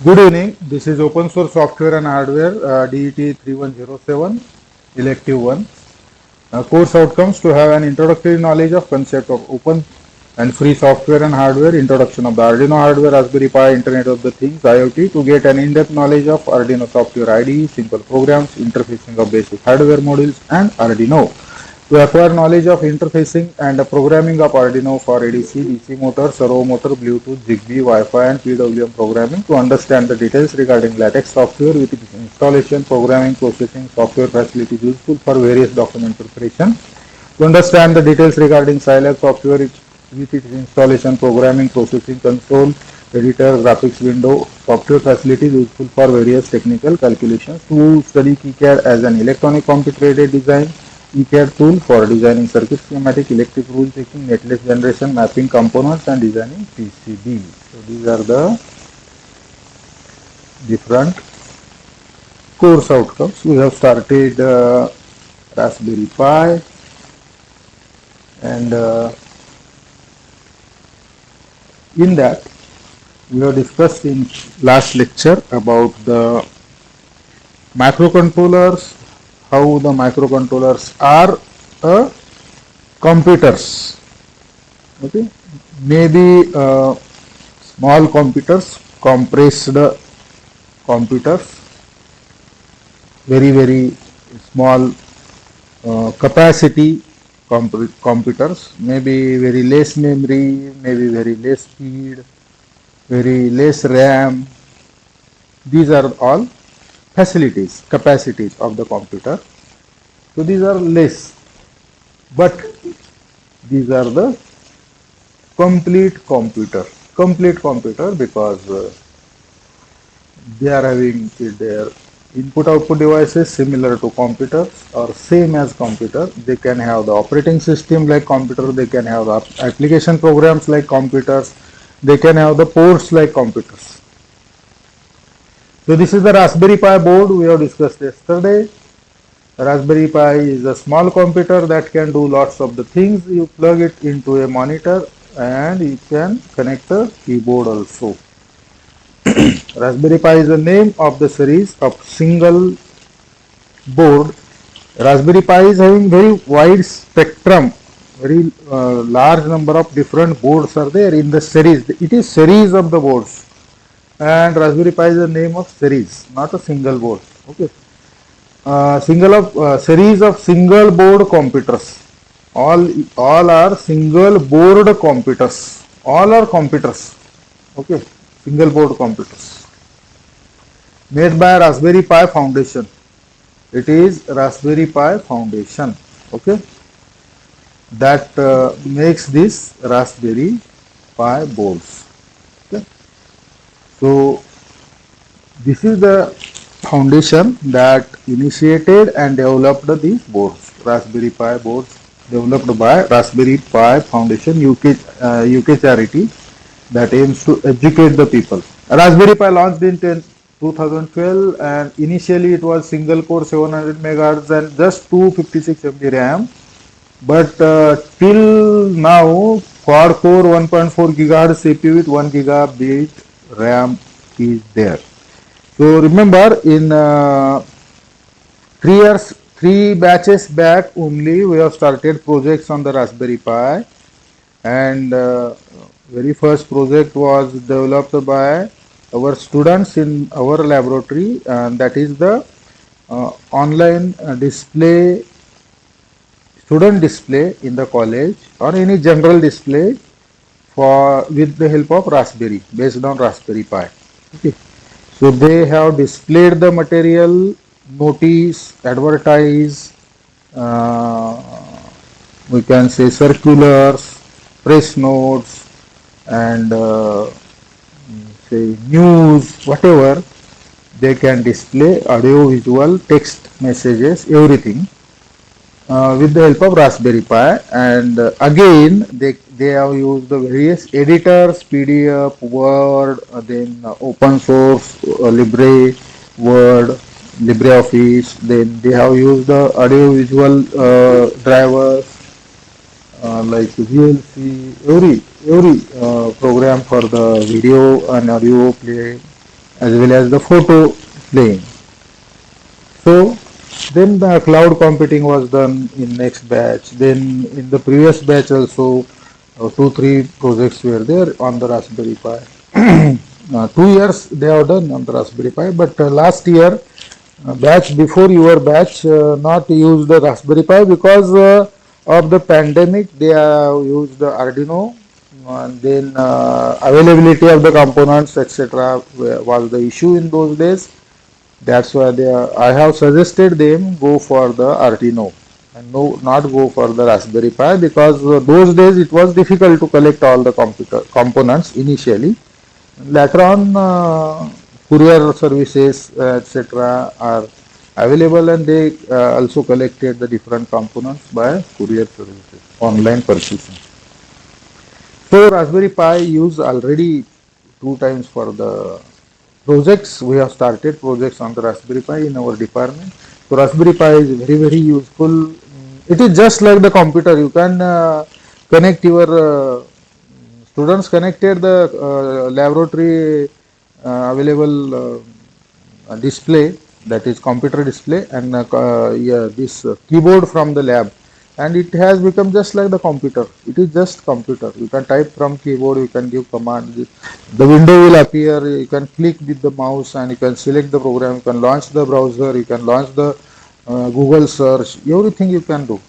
Good evening. This is Open Source Software and Hardware DET 3107 Elective 1. Course outcomes to have an introductory knowledge of concept of open and free software and hardware, introduction of the Arduino hardware, Raspberry Pi, Internet of the Things, IoT, to get an in-depth knowledge of Arduino software IDE, simple programs, interfacing of basic hardware modules, and Arduino. To acquire knowledge of interfacing and programming of Arduino for ADC, DC motor, servo motor, Bluetooth, Zigbee, Wi-Fi and PWM programming. To understand the details regarding LaTeX software with its installation, programming, processing, software facilities useful for various document preparation. To understand the details regarding Scilab software with its installation, programming, processing, console, editor, graphics window, software facilities useful for various technical calculations. To study KiCad as an electronic computer aided design, ECAD tool for designing circuit schematic, electric rule checking, netlist generation, mapping components and designing PCB. So these are the different course outcomes. We have started Raspberry Pi and in that we have discussed in last lecture about the microcontrollers, how the microcontrollers are computers. Okay, maybe small computers, compressed computers, very small capacity computers, maybe very less memory, maybe very less speed, very less RAM. These are all facilities, capacities of the computer. So these are less, but these are the complete computer because they are having their input output devices similar to computers or same as computer. They can have the operating system like computer, they can have the application programs like computers, they can have the ports like computers. So this is the Raspberry Pi board we have discussed yesterday. Raspberry Pi is a small computer that can do lots of the things. You plug it into a monitor and you can connect the keyboard also. Raspberry Pi is the name of the series of single board. Raspberry Pi is having very wide spectrum, very large number of different boards are there in the series. It is series of the boards. And Raspberry Pi is the name of series, not a single board. Okay, series of single board computers. All are single board computers. All are computers. Okay, single board computers made by Raspberry Pi Foundation. It is Raspberry Pi Foundation. Okay, that makes this Raspberry Pi boards. So this is the foundation that initiated and developed these boards, Raspberry Pi boards developed by Raspberry Pi Foundation UK charity that aims to educate the people. Raspberry Pi launched in 2012 and initially it was single core 700 MHz and just 256 MB RAM. But till now quad core 1.4 GHz CPU with 1 gigabit RAM is there. So remember in 3 batches back only we have started projects on the Raspberry Pi, and very first project was developed by our students in our laboratory, and that is the online display, student display in the college or any general display for with the help of Raspberry, based on Raspberry Pi. Okay. So they have displayed the material, notice, advertise, we can say circulars, press notes, and say news, whatever. They can display audio, visual, text messages, everything with the help of Raspberry Pi. And again they have used the various editors, PDF, Word, then open source, Libre, Word, LibreOffice. Then they have used the audio visual drivers like VLC, every program for the video and audio play. as well as the photo playing. So then the cloud computing was done in next batch. Then in the previous batch also, two three projects were there on the Raspberry Pi. 2 years they have done on the Raspberry Pi, but last year batch before your batch not used the Raspberry Pi because of the pandemic. They have used the Arduino, and then availability of the components etc. was the issue in those days. That's why I have suggested them go for the Arduino and no, not go for the Raspberry Pi because those days it was difficult to collect all the computer components initially. Later on, courier services, etc., are available, and they also collected the different components by courier services, online purchasing. So Raspberry Pi use already 2 times for the projects. We have started projects on the Raspberry Pi in our department. So Raspberry Pi is very very useful. It is just like the computer. You can connect your students connected the laboratory available display, that is computer display, and yeah, this keyboard from the lab, and it has become just like the computer. It is just computer. You can type from keyboard, you can give command, the window will appear, you can click with the mouse and you can select the program, you can launch the browser, you can launch the Google search, everything you can do.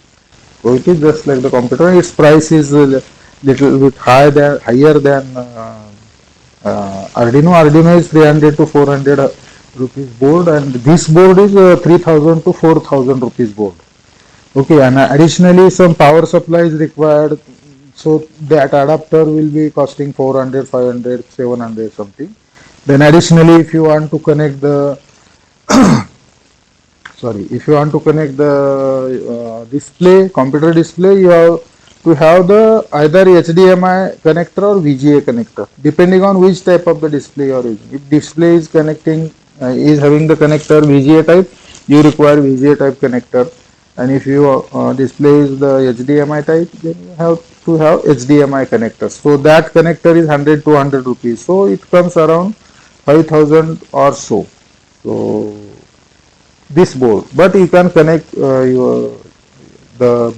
So it is just like the computer. Its price is a little bit higher than Arduino. Arduino is 300 to 400 rupees board, and this board is 3000 to 4000 rupees board. Okay, and additionally some power supply is required, so that adapter will be costing 400, 500, 700 something. Then additionally, if you want to connect the if you want to connect the display, computer display, you have to have the either HDMI connector or VGA connector, depending on which type of the display you are using. If display is connecting, is having the connector VGA type, you require VGA type connector. And if you display is the HDMI type, then you have to have HDMI connector. So that connector is 100 to 100 rupees. So it comes around 5000 or so. So this board, but you can connect the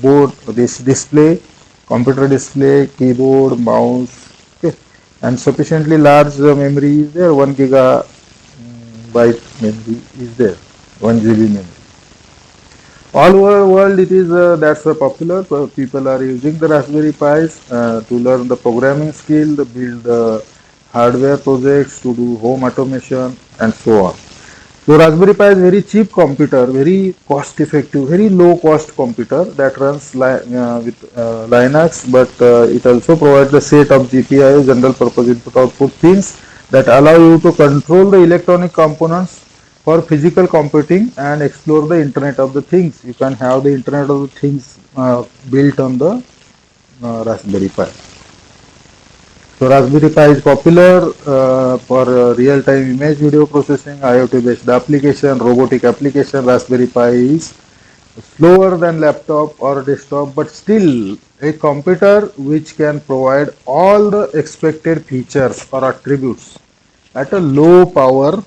board, this display, computer display, keyboard, mouse, okay, and sufficiently large memory is there. 1 gigabyte memory is there, 1 GB memory. All over the world, it is that's popular. People are using the Raspberry Pis to learn the programming skill, to build hardware projects, to do home automation, and so on. So Raspberry Pi is very cheap computer, very cost effective, very low cost computer that runs with Linux, but it also provides the set of GPIO, general purpose input output pins, that allow you to control the electronic components for physical computing and explore the Internet of the Things. You can have the Internet of the Things built on the Raspberry Pi. So Raspberry Pi is popular for real-time image video processing, IoT-based application, robotic application. Raspberry Pi is slower than laptop or desktop, but still a computer which can provide all the expected features or attributes at a low power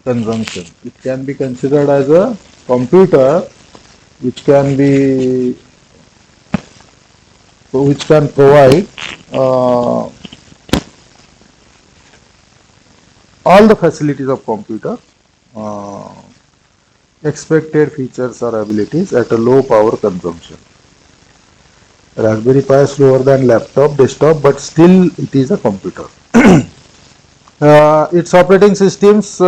consumption. It can be considered as a computer which can provide all the facilities of computer, expected features or abilities at a low power consumption. Raspberry Pi is slower than laptop, desktop, but still it is a computer. Its operating systems,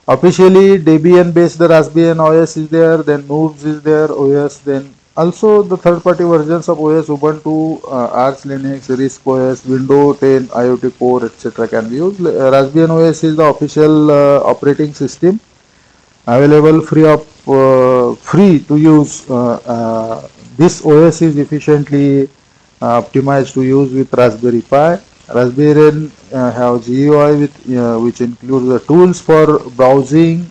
officially Debian based the Raspbian OS is there, then Noobs is there OS, then also the third party versions of OS, Ubuntu, Arch Linux, RISC OS, Windows 10, IoT Core, etc. can be used. Raspbian OS is the official operating system available free to use. This OS is efficiently optimized to use with Raspberry Pi. Raspberry have GUI which includes the tools for browsing,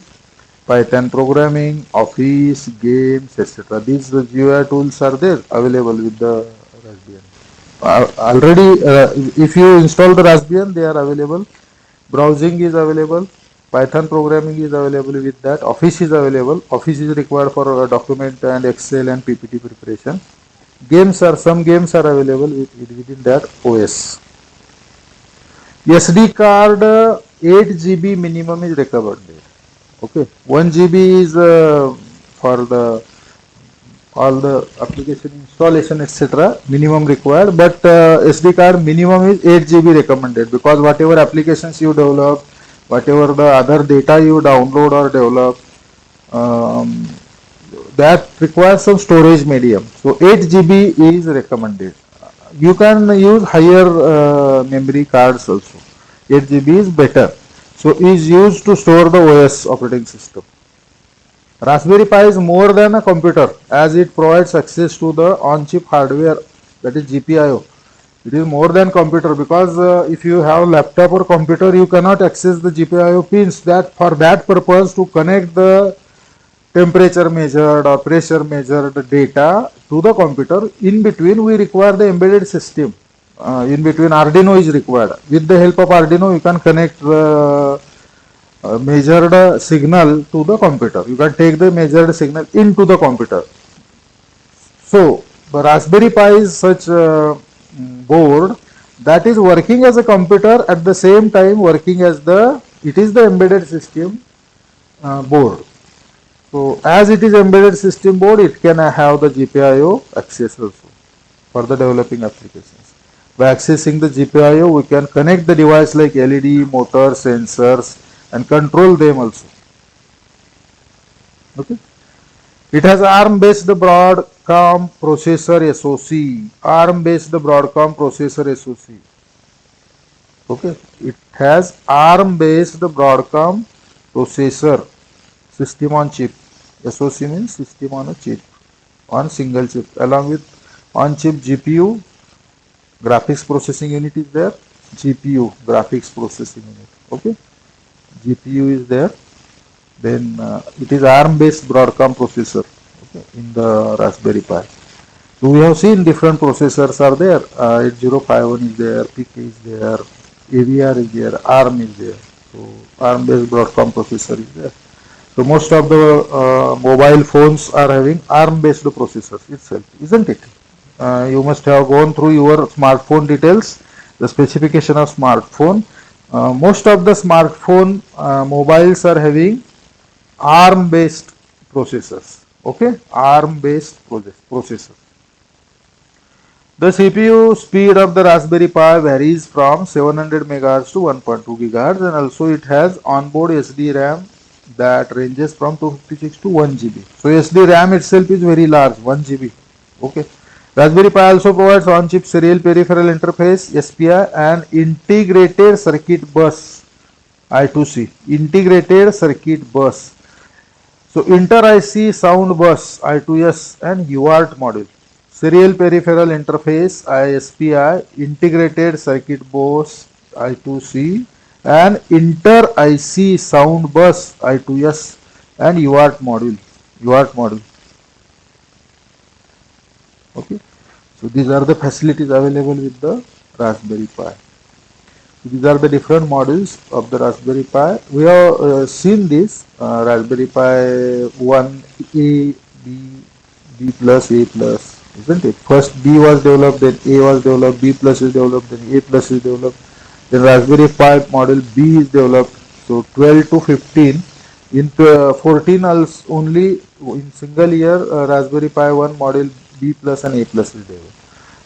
Python programming, Office, games, etc. These GUI tools are there available with the Raspbian. Already, if you install the Raspbian, they are available Browsing is available. Python programming is available with that. Office is available. Office is required for document and Excel and PPT preparation. Some games are available within that OS. SD card 8 GB minimum is recommended. Okay, 1 GB is for the all the application installation etc. minimum required, but SD card minimum is 8 GB recommended, because whatever applications you develop, whatever the other data you download or develop, um, that requires some storage medium. So 8 GB is recommended. You can use higher memory cards also. 8 GB is better. So is used to store the OS operating system. Raspberry Pi is more than a computer, as it provides access to the on-chip hardware, that is GPIO. It is more than computer, because if you have laptop or computer, you cannot access the GPIO pins. That for that purpose, to connect the temperature measured or pressure measured data to the computer, in between we require the embedded system. In between Arduino is required. With the help of Arduino, you can connect the measured signal to the computer. You can take the measured signal into the computer. So the Raspberry Pi is such a board that is working as a computer, at the same time working as it is the embedded system board. So as it is embedded system board, it can have the GPIO access also for the developing applications. By accessing the GPIO, we can connect the device like LED, motor, sensors, and control them also. Okay. It has ARM-based Broadcom processor SoC. ARM-based Broadcom processor SoC. Okay. It has ARM-based Broadcom processor system on chip. SoC means system on a chip, on single chip, along with on-chip GPU, graphics processing unit is there. GPU, graphics processing unit. Okay. GPU is there. Then it is ARM-based Broadcom processor, okay, in the Raspberry Pi. So we have seen different processors are there. 8051 is there, PK is there, AVR is there, ARM is there. So ARM-based Broadcom processor is there. So most of the mobile phones are having ARM-based processors itself, isn't it? You must have gone through your smartphone details, the specification of smartphone. Most of the smartphone mobiles are having ARM-based processors. Okay, ARM-based processor. The CPU speed of the Raspberry Pi varies from 700 MHz to 1.2 GHz, and also it has onboard SD RAM that ranges from 256 to 1 GB. So SD RAM itself is very large, 1 GB. Okay. Raspberry Pi also provides on-chip serial peripheral interface (SPI) and integrated circuit bus I2C. Integrated circuit bus. So inter-IC sound bus I2S and UART module. Serial peripheral interface ISPI, integrated circuit bus I2C, and inter-IC sound bus I2S and UART module. Okay. So these are the facilities available with the Raspberry Pi. So these are the different models of the Raspberry Pi. We have seen this Raspberry Pi 1A, B plus, A plus, isn't it? First B was developed, then A was developed, B plus is developed, then A plus is developed. Then Raspberry Pi model B is developed. So 12 to 15. In 14 only in single year Raspberry Pi 1 model B plus and A plus is developed.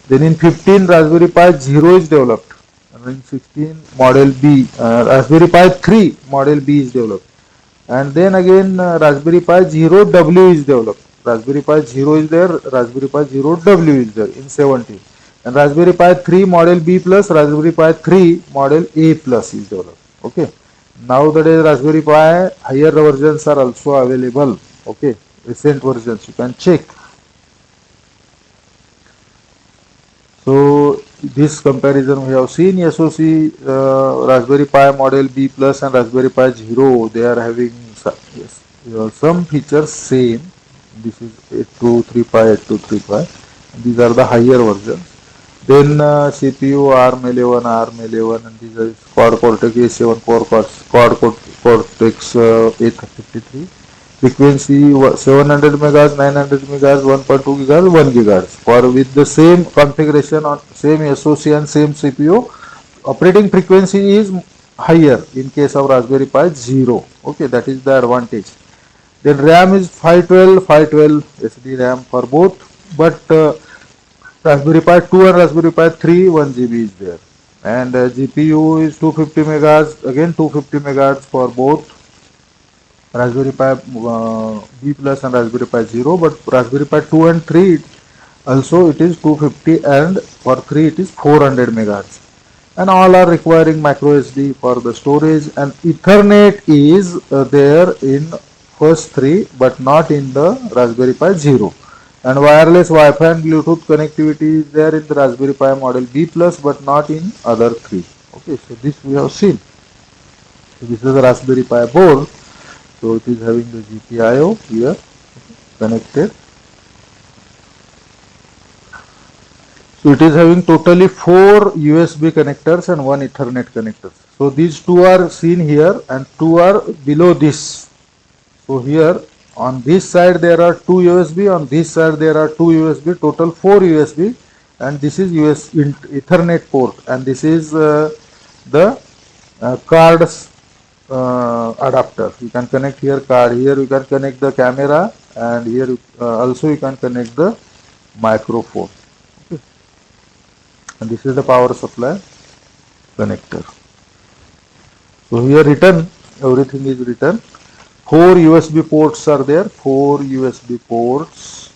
Then in 15 Raspberry Pi 0 is developed. And in 16 model B, Raspberry Pi 3 model B is developed. And then again Raspberry Pi 0W is developed. Raspberry Pi 0 is there, Raspberry Pi 0W is there in 17. And Raspberry Pi 3 model B plus, Raspberry Pi 3 model A plus is developed. Okay. Nowadays Raspberry Pi higher versions are also available. Okay. Recent versions you can check. So this comparison we have seen SoC Raspberry Pi model B plus and Raspberry Pi 0, they are having some features same. This is 8235, 8235. These are the higher versions. Then CPU ARM11, and these are Quad Cortex A7 Cortex A53. Frequency 700 megahertz, 900 megahertz, 1.2 gigahertz, 1 gigahertz. For with the same configuration on same SoC and same CPU, operating frequency is higher in case of Raspberry Pi 0. Okay, that is the advantage. Then RAM is 512 SD RAM for both, but Raspberry Pi 2 and Raspberry Pi 3 1 GB is there, and GPU is 250 megahertz, again 250 megahertz for both Raspberry Pi B plus and Raspberry Pi 0, but Raspberry Pi 2 and 3 also it is 250, and for 3 it is 400 megahertz. And all are requiring micro SD for the storage, and Ethernet is there in first 3 but not in the Raspberry Pi 0. And wireless Wi-Fi and Bluetooth connectivity is there in the Raspberry Pi model B plus but not in other 3. Okay, so this we have seen. So this is the Raspberry Pi board. So it is having the GPIO here connected. So it is having totally 4 USB connectors and 1 Ethernet connector. So these 2 are seen here and 2 are below this. So here on this side there are 2 USB, on this side there are 2 USB, total 4 USB, and this is Ethernet port, and this is the cards adapter. You can connect here card, here you can connect the camera, and here also you can connect the microphone. Okay. And this is the power supply connector. So here written, everything is written. 4 USB ports are there, 4 USB ports.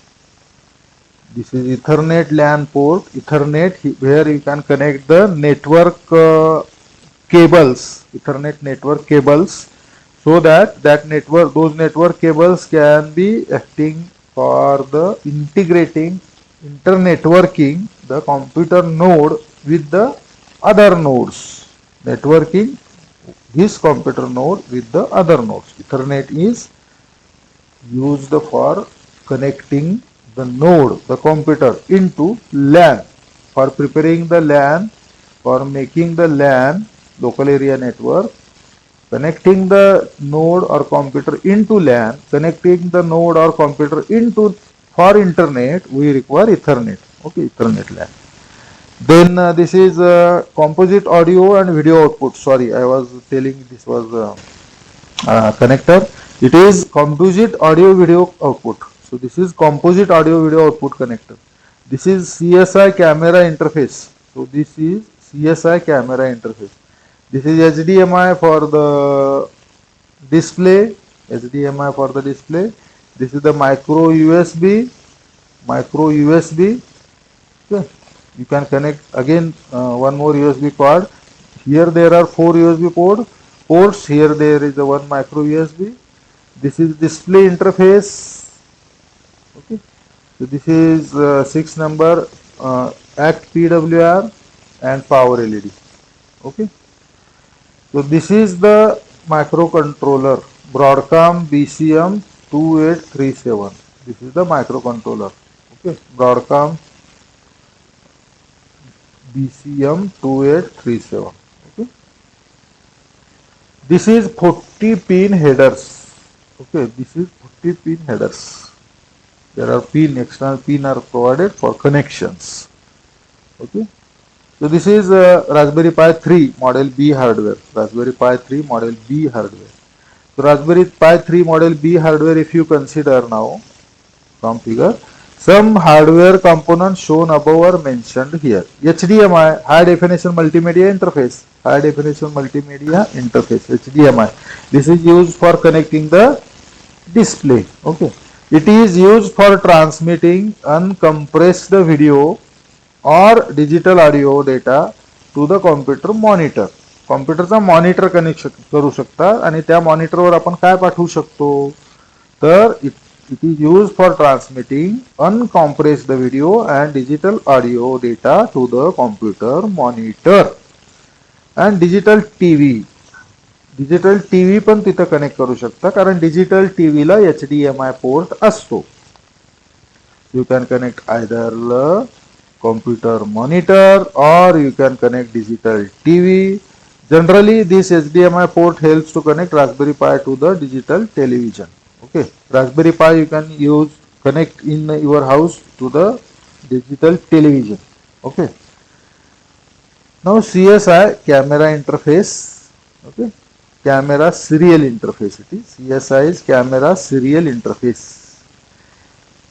This is Ethernet LAN port, Ethernet, where you can connect the network cables, Ethernet network cables, so that those network cables can be acting for the integrating, internetworking the computer node with the other nodes, networking this computer node with the other nodes. Ethernet is used for connecting the node, the computer, into LAN, for preparing the LAN, for making the LAN, local area network, connecting the node or computer into LAN, connecting the node or computer into for internet, we require Ethernet. Okay, Ethernet LAN. Then this is composite audio and video output. Sorry, I was telling this was connector. It is composite audio video output. So this is composite audio video output connector. This is CSI camera interface. So this is CSI camera interface. This is HDMI for the display. HDMI for the display. This is the micro USB. Micro USB. Okay. You can connect again one more USB cord. Here there are 4 USB ports. Here there is a 1 micro USB. This is display interface. Okay. So this is 6 number ACT PWR and power LED. Okay. So this is the microcontroller Broadcom BCM 2837. This is the microcontroller. Okay. Broadcom BCM 2837. Okay. This is 40 pin headers. Okay, this is 40 pin headers. There are external pin are provided for connections. Okay. So this is Raspberry Pi 3 model B hardware. Raspberry Pi 3 model B hardware. So Raspberry Pi 3 model B hardware, if you consider now from figure, some hardware components shown above are mentioned here. HDMI, high definition multimedia interface. High definition multimedia interface, HDMI. This is used for connecting the display. Okay. It is used for transmitting uncompressed video or digital audio data to the computer monitor. कॉम्प्युटरचा monitor connect करू शकता आणि त्या मॉनिटरवर आपण काय पाठवू शकतो, तर it is used for transmitting uncompressed video and digital audio data to the computer monitor. And digital TV. Digital TV पण तिथं कनेक्ट करू शकता, कारण डिजिटल टीव्हीला HDMI पोर्ट असतो. You can connect either computer monitor, or you can connect digital TV. Generally, this HDMI port helps to connect Raspberry Pi to the digital television. Okay, Raspberry Pi you can use connect in your house to the digital television. Okay. Now CSI camera interface. Okay, camera serial interface. It is CSI is camera serial interface.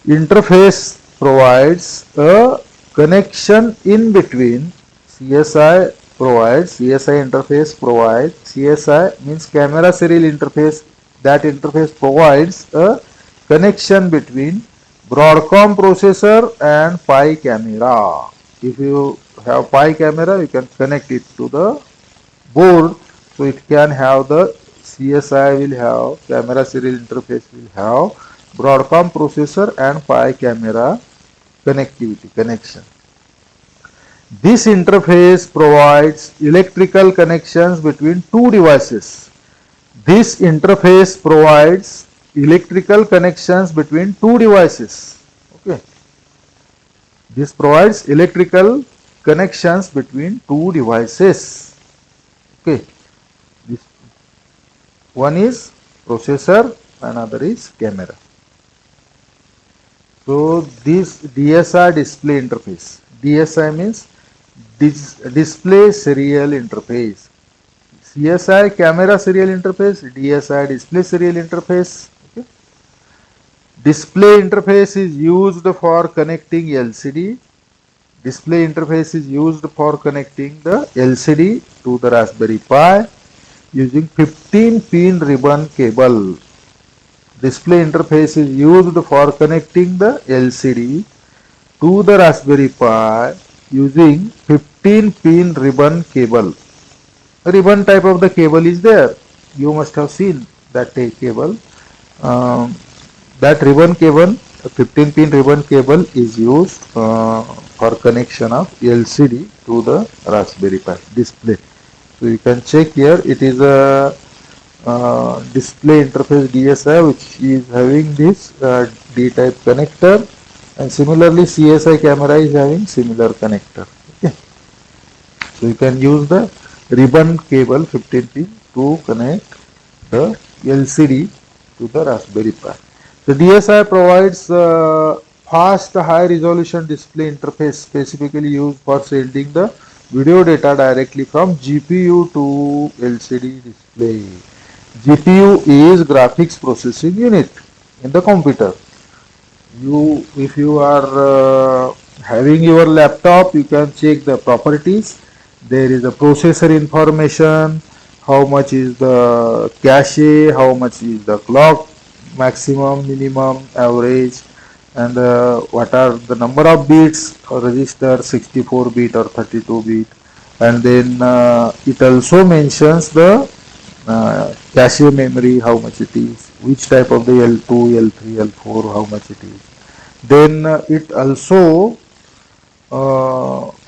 Interface provides a connection in between. CSI interface provides, CSI means camera serial interface. That interface provides a connection between Broadcom processor and Pi camera. If you have Pi camera, you can connect it to the board, so it can have the CSI will have camera serial interface will have Broadcom processor and Pi camera connectivity connection. This interface provides electrical connections between two devices. This interface provides electrical connections between two devices. Okay. This provides electrical connections between two devices. Okay. This one is processor, another is camera. So this DSI display interface. DSI means display serial interface. CSI camera serial interface, DSI display serial interface. Okay. Display interface is used for connecting LCD. Display interface is used for connecting the LCD to the Raspberry Pi using 15-pin ribbon cable. Display interface is used for connecting the LCD to the Raspberry Pi using 15-pin ribbon cable. A ribbon type of the cable is there. You must have seen that cable. That ribbon cable, a 15-pin ribbon cable is used for connection of LCD to the Raspberry Pi display. So you can check here, it is a display interface DSI which is having this D-type connector, and similarly CSI camera is having similar connector. Okay. So you can use the ribbon cable 15-pin to connect the LCD to the Raspberry Pi. The DSI provides fast high resolution display interface specifically used for sending the video data directly from GPU to LCD display. GPU is graphics processing unit in the computer. If you are having your laptop, you can check the properties. There is a processor information, how much is the cache, how much is the clock, maximum, minimum, average, and what are the number of bits or register, 64 bit or 32 bit, and then it also mentions the cache memory, how much it is, which type of the L2, L3, L4, how much it is. Then it also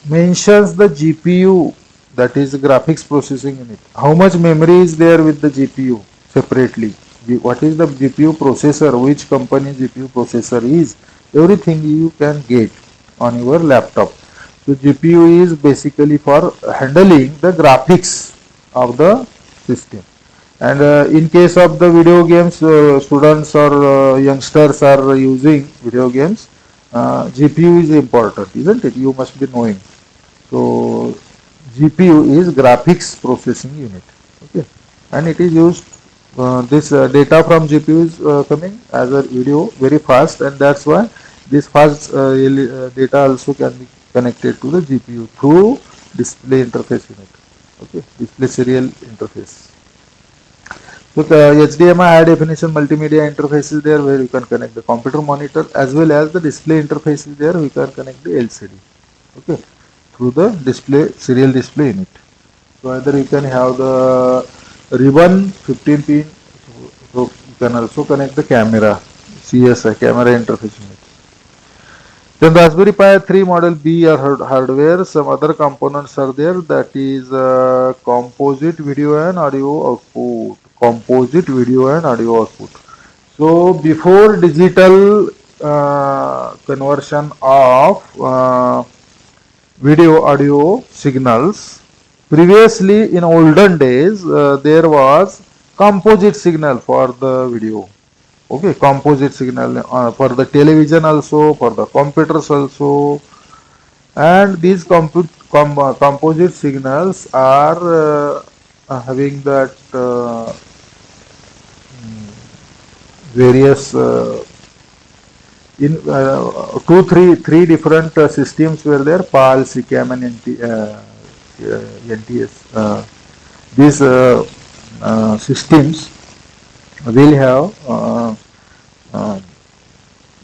mentions the GPU, that is graphics processing unit. How much memory is there with the GPU separately? What is the GPU processor? Which company GPU processor is? Everything you can get on your laptop. So GPU is basically for handling the graphics of the system. And in case of the video games, students or youngsters are using video games, GPU is important, isn't it? You must be knowing. So GPU is graphics processing unit. Okay, and it is used. This data from GPU is coming as a video very fast, and that's why this fast data also can be connected to the GPU through display interface unit. Okay, display serial interface. So the HDMI high definition multimedia interface is there where you can connect the computer monitor, as well as the display interface is there, we can connect the LCD. Okay, through the display serial display unit. So either you can have the ribbon 15 pin, so you can also connect the camera, CSI camera interface unit. Then Raspberry Pi 3 model B are hardware. Some other components are there, that is composite video and audio output. Composite video and audio output. So before digital conversion of video audio signals. Previously, in olden days, there was composite signal for the video. Okay, composite signal for the television also, for the computers also, and these composite signals are having that various in three different systems were there: PAL, SICAM, and NTS. These systems will have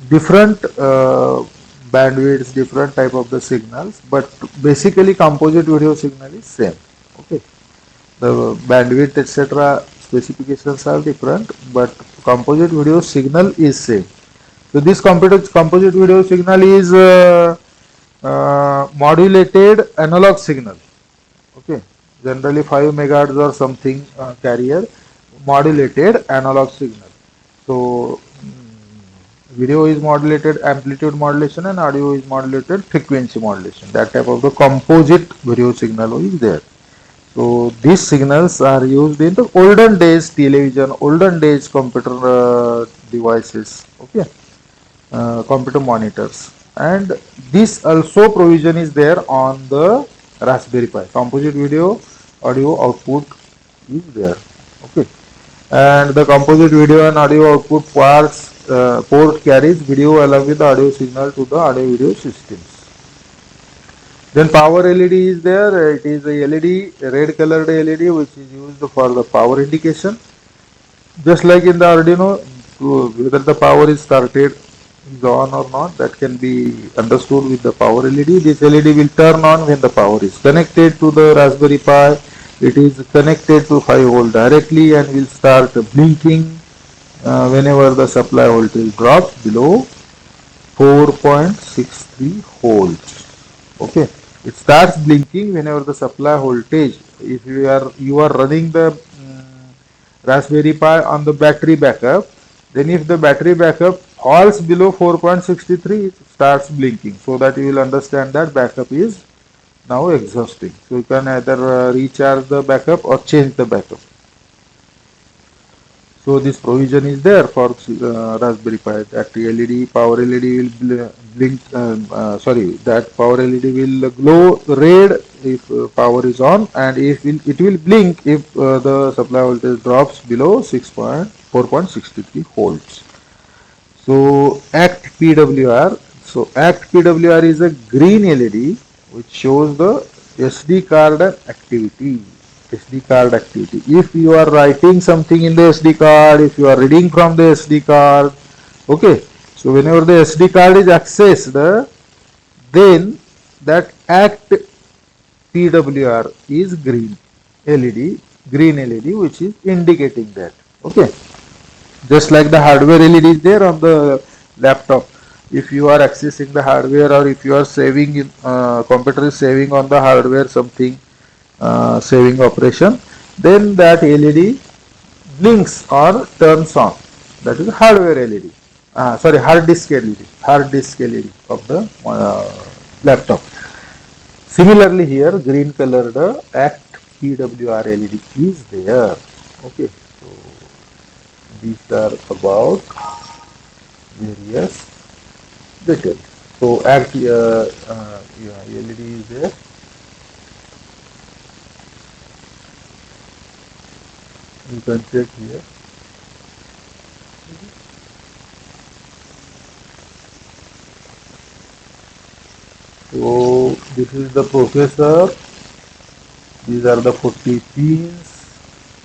different bandwidths, different type of the signals, but basically composite video signal is same. Okay, the bandwidth etc. specifications are different, but composite video signal is same. So this composite video signal is modulated analog signal. Okay, generally 5 megahertz or something carrier modulated analog signal. So video is modulated amplitude modulation and audio is modulated frequency modulation. That type of the composite video signal is there. So these signals are used in the olden days television, olden days computer devices. Okay, computer monitors, and this also provision is there on the Raspberry Pi. Composite video audio output is there. Okay, and the composite video and audio output port carries video along with the audio signal to the audio video systems. Then power LED is there. It is a LED, red colored LED, which is used for the power indication. Just like in the Arduino, whether the power is started, is on or not, that can be understood with the power LED. This LED will turn on when the power is connected to the Raspberry Pi. It is connected to 5 volt directly and will start blinking whenever the supply voltage drops below 4.63 volts. Okay, it starts blinking whenever the supply voltage, if you are running the Raspberry Pi on the battery backup, then if the battery backup falls below 4.63, it starts blinking, so that you will understand that backup is now exhausting. So you can either recharge the backup or change the backup. So this provision is there for Raspberry Pi. That LED, power LED will blink. That power LED will glow red if power is on, and it will blink if the supply voltage drops below 4.63 volts. So ACT PWR. So ACT PWR is a green LED which shows the SD card activity. SD card activity. If you are writing something in the SD card, if you are reading from the SD card, okay. So whenever the SD card is accessed, then that ACT PWR is green LED, which is indicating that. Okay. Just like the hardware LED is there on the laptop. If you are accessing the hardware, or if you are saving in computer is saving on the hardware something, saving operation, then that LED blinks or turns on. That is hardware LED. Hard disk LED of the laptop. Similarly here, green colored ACT PWR LED is there. Okay, so these are about various details. So ACT LED is there. You can check here. So this is the processor. These are the 40 pins,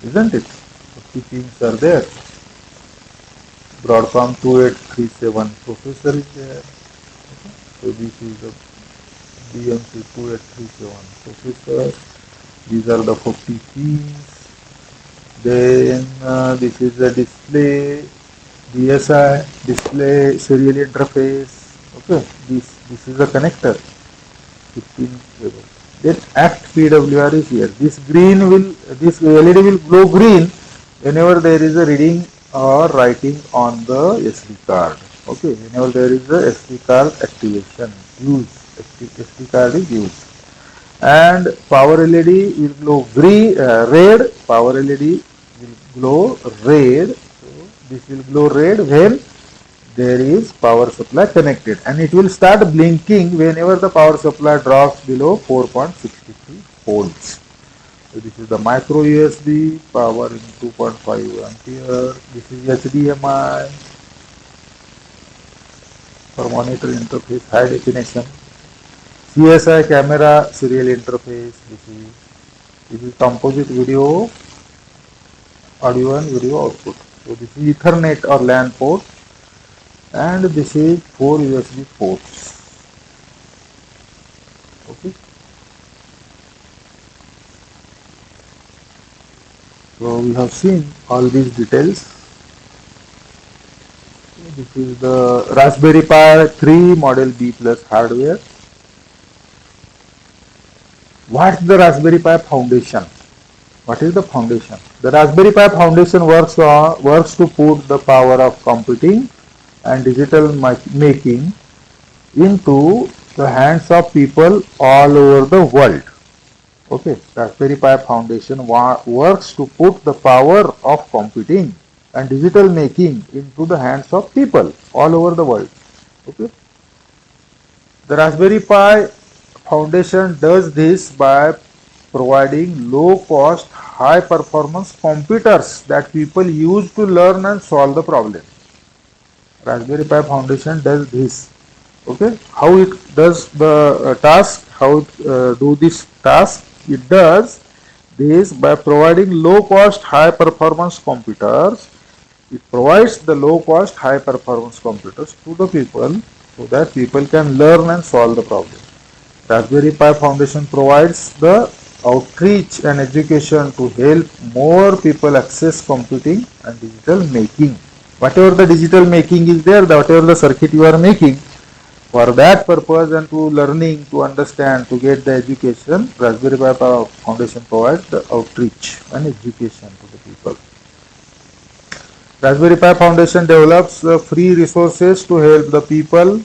isn't it? 40 pins are there. Broadcom 2837 processor is there. So this is the BMC 2837 processor. These are the 40 pins. Then this is the display, DSI, display serial interface. Okay, this is the connector. 15 cable. Then ACT PWR is here. This LED will glow green whenever there is a reading or writing on the SD card. Okay, whenever there is a SD card activation, use SD card is used. And power LED will glow red. Power LED will glow red. So this will glow red when there is power supply connected, and it will start blinking whenever the power supply drops below 4.63 volts. So this is the micro USB power in 2.5 ampere. This is HDMI for monitor interface high definition. CSI camera serial interface. This is composite video, audio and video output. So this is Ethernet or LAN port, and this is 4 USB ports. Okay. So we have seen all these details. This is the Raspberry Pi 3 Model B Plus hardware. What's the Raspberry Pi Foundation? What is the foundation? The Raspberry Pi Foundation works to put the power of computing and digital making into the hands of people all over the world. Okay, Raspberry Pi Foundation works to put the power of computing and digital making into the hands of people all over the world. Okay, the Raspberry Pi Foundation does this by providing low-cost, high-performance computers that people use to learn and solve the problem. Raspberry Pi Foundation does this. Okay, how it does the task? How it do this task? It does this by providing low-cost, high-performance computers. It provides the low-cost, high-performance computers to the people so that people can learn and solve the problem. Raspberry Pi Foundation provides the outreach and education to help more people access computing and digital making. Whatever the digital making is there, whatever the circuit you are making, for that purpose and to learning, to understand, to get the education, Raspberry Pi Foundation provides the outreach and education to the people. Raspberry Pi Foundation develops free resources to help the people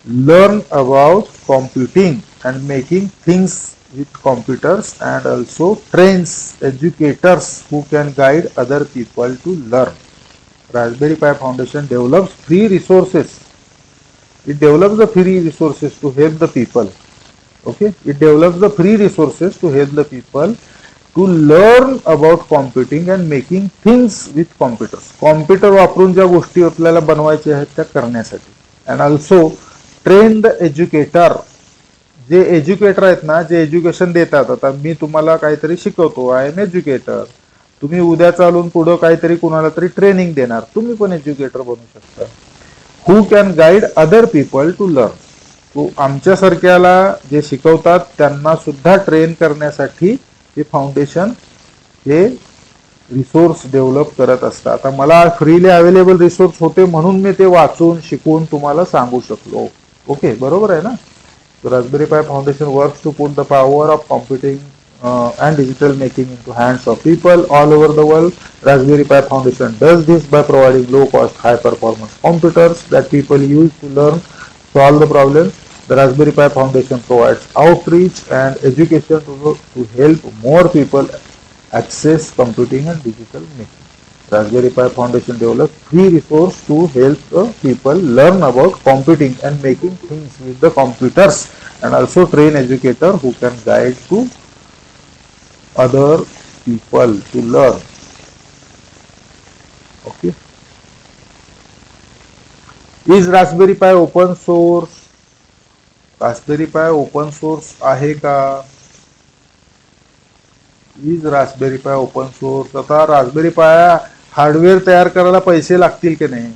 learn about computing and making things with computers, and also trains educators who can guide other people to learn. Raspberry Pi Foundation develops free resources. It develops the free resources to help the people. Okay, it develops the free resources to help the people to learn about computing and making things with computers. Computer वापरून ज्या गोष्टी आपल्याला बनवायच्या आहेत त्या करण्यासाठी. And also train the educator. J educator आहेत ना, जे एज्युकेशन देतात, आता मी तुम्हाला काहीतरी शिकवतो, आय एम एज्युकेटर. तुम्ही उद्या चालून पुढे काहीतरी कुणाला तरी ट्रेनिंग देणार, तुम्ही पण एज्युकेटर बनू शकता. Who can guide other people to learn. तो आमच्यासारख्याला जे शिकवतात त्यांना सुद्धा ट्रेन करण्यासाठी हे फाउंडेशन हे रिसोर्स डेव्हलप करत असतात. आता मला फ्रीली अवेलेबल रिसोर्स होते म्हणून मी ते वाचून शिकवून तुम्हाला सांगू शकलो. ओके, बरोबर आहे ना. So Raspberry Pi Foundation works to put the power of computing and digital making into hands of people all over the world. Raspberry Pi Foundation does this by providing low-cost, high-performance computers that people use to learn, solve the problems. The Raspberry Pi Foundation provides outreach and education to help more people access computing and digital making. Raspberry Pi Foundation develops free resource to help the people learn about computing and making things with the computers, and also train educator who can guide to other people to learn. Okay. Is Raspberry Pi open source? Raspberry Pi open source आहे का? Is Raspberry Pi open source? आता Raspberry Pi hardware तयार करायला पैसे लागतील की नाही?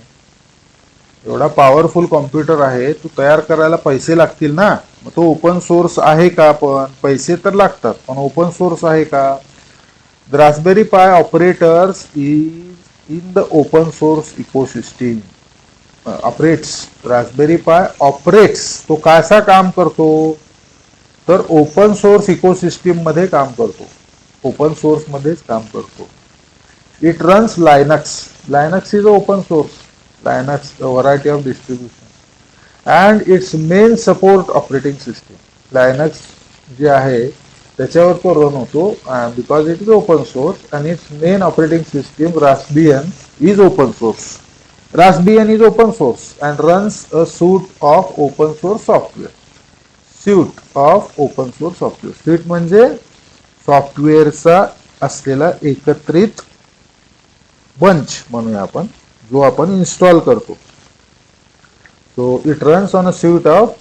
एवढा पॉवरफुल कॉम्प्युटर आहे, तो तयार करायला पैसे लागतील ना. मग तो ओपन सोर्स आहे का? पण पैसे तर लागतात, पण ओपन सोर्स आहे का? The Raspberry pi operators is in the open source ecosystem. Operates. Raspberry pi operates. तो कसा काम करतो? तर ओपन सोर्स इकोसिस्टम मध्ये काम करतो. ओपन सोर्स मध्येच काम करतो. It runs Linux. Linux is open source. Linux, a variety of distribution. And it's main support operating system. Linux जे आहे त्याच्यावर तो रन होतो because it is open source and it's main operating system Raspbian is open source. Raspbian is open source and runs a suite of open source software. Suite of open source software. Suite म्हणजे सॉफ्टवेअरचा असलेला एकत्रित bunch म्हणूया आपण, जो आपण install करतो. So it runs on a suite of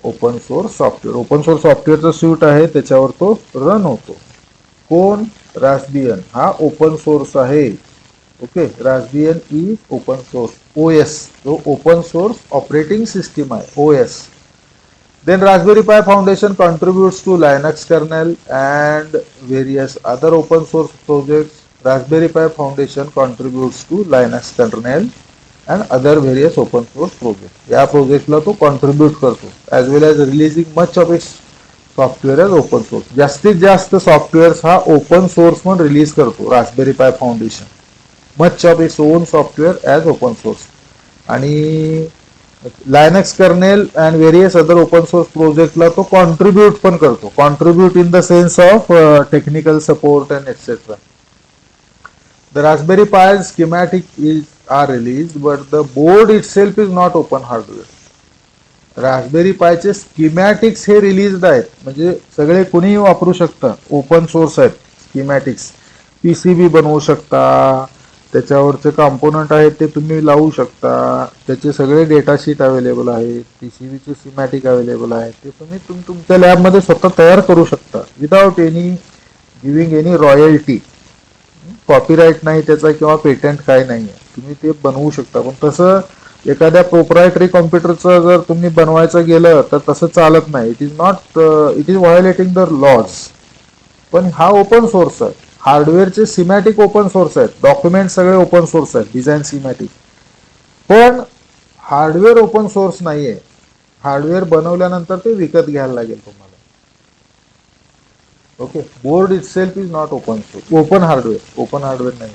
open source software. Open source सॉफ्टवेअरचा स्यूट आहे त्याच्यावर तो रन होतो. कोण? रास्बियन हा ओपन सोर्स आहे. Okay, Raspbian is open source. OS जो ओपन सोर्स ऑपरेटिंग सिस्टीम आहे, OS. Then Raspberry Pi Foundation contributes to Linux kernel and various other open source projects. Raspberry Pi Foundation contributes to Linux kernel and other various open source projects. या प्रोजेक्टला तो contribute करतो as well as releasing much of its software as open source. जास्तीत जास्त softwares हा open source म्हणून release करतो Raspberry Pi foundation. Much of its own software as open source. आणि Linux kernel and various other open source प्रोजेक्टला तो contribute पण करतो. Contribute in the sense of technical support and etcetera. The Raspberry Pi schematic are release but the board itself is not open hardware. Raspberry पायचे schematics हे release आहेत, म्हणजे सगळे कुणीही वापरू शकता, ओपन सोर्स आहेत स्कीमॅटिक्स. पीसीबी बनवू शकता, त्याच्यावरचे कॉम्पोनंट आहेत ते तुम्ही लावू शकता, त्याचे सगळे डेटाशीट अवेलेबल आहेत, पीसीबीचे स्कीमॅटिक अवेलेबल आहेत, ते तुम्ही तुमच्या लॅबमध्ये स्वतः तयार करू शकता without any giving any royalty. Copyright नाही त्याचा किंवा पेटंट काय नाही आहे, तुम्ही ते बनवू शकता. पण तसं एखाद्या प्रोप्रायटरी कॉम्प्युटरचं जर तुम्ही बनवायचं गेलं तर तसं चालत नाही. It is violating the laws. पण हा ओपन सोर्स आहे. हार्डवेअरचे सिमॅटिक ओपन सोर्स आहेत, डॉक्युमेंट सगळे ओपन सोर्स आहेत, डिझाईन सिमॅटिक. पण हार्डवेअर ओपन सोर्स नाहीये. हार्डवेअर बनवल्यानंतर ते विकत घ्यायला लागेल तुम्हाला. Okay, board itself is not open source. Open hardware नाही.